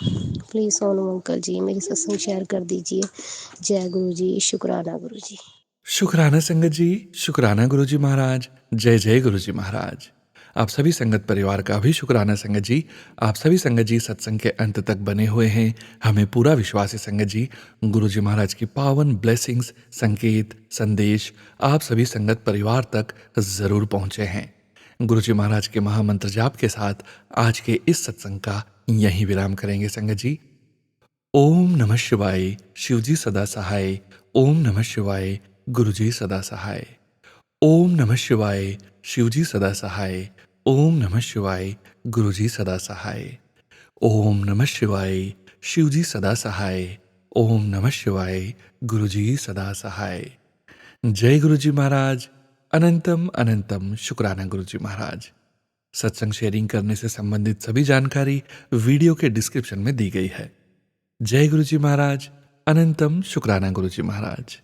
प्लीज़ सोनू अंकल जी मेरी सत्संग शेयर कर दीजिए। जय गुरु जी, शुक्राना गुरु जी। शुक्राना संगत जी, शुक्राना गुरुजी महाराज, जय जय गुरुजी महाराज। आप सभी संगत परिवार का भी शुक्राना संगत जी। आप सभी संगत जी सत्संग के अंत तक बने हुए हैं। हमें पूरा विश्वास है संगत जी, गुरुजी महाराज की पावन ब्लेसिंग्स, संकेत, संदेश आप सभी संगत परिवार तक जरूर पहुंचे हैं। गुरुजी महाराज के महामंत्र जाप के साथ आज के इस सत्संग का यहीं विराम करेंगे संगत जी। ओम नमः शिवाय, शिवजी सदा सहाय। ओम नमः शिवाय, गुरुजी सदा सहाय। ओम नमः शिवाय, शिवजी सदा सहाय। ओम नमः शिवाय, गुरुजी सदा सहाय। ओम नमः शिवाय, शिवजी सदा सहाय। ओम नमः शिवाय, गुरुजी सदा सहाय। जय गुरुजी महाराज। अनंतम अनंतम शुक्राना गुरुजी महाराज। सत्संग शेयरिंग करने से संबंधित सभी जानकारी वीडियो के डिस्क्रिप्शन में दी गई है। जय गुरुजी महाराज। अनंतम शुक्राना गुरुजी महाराज।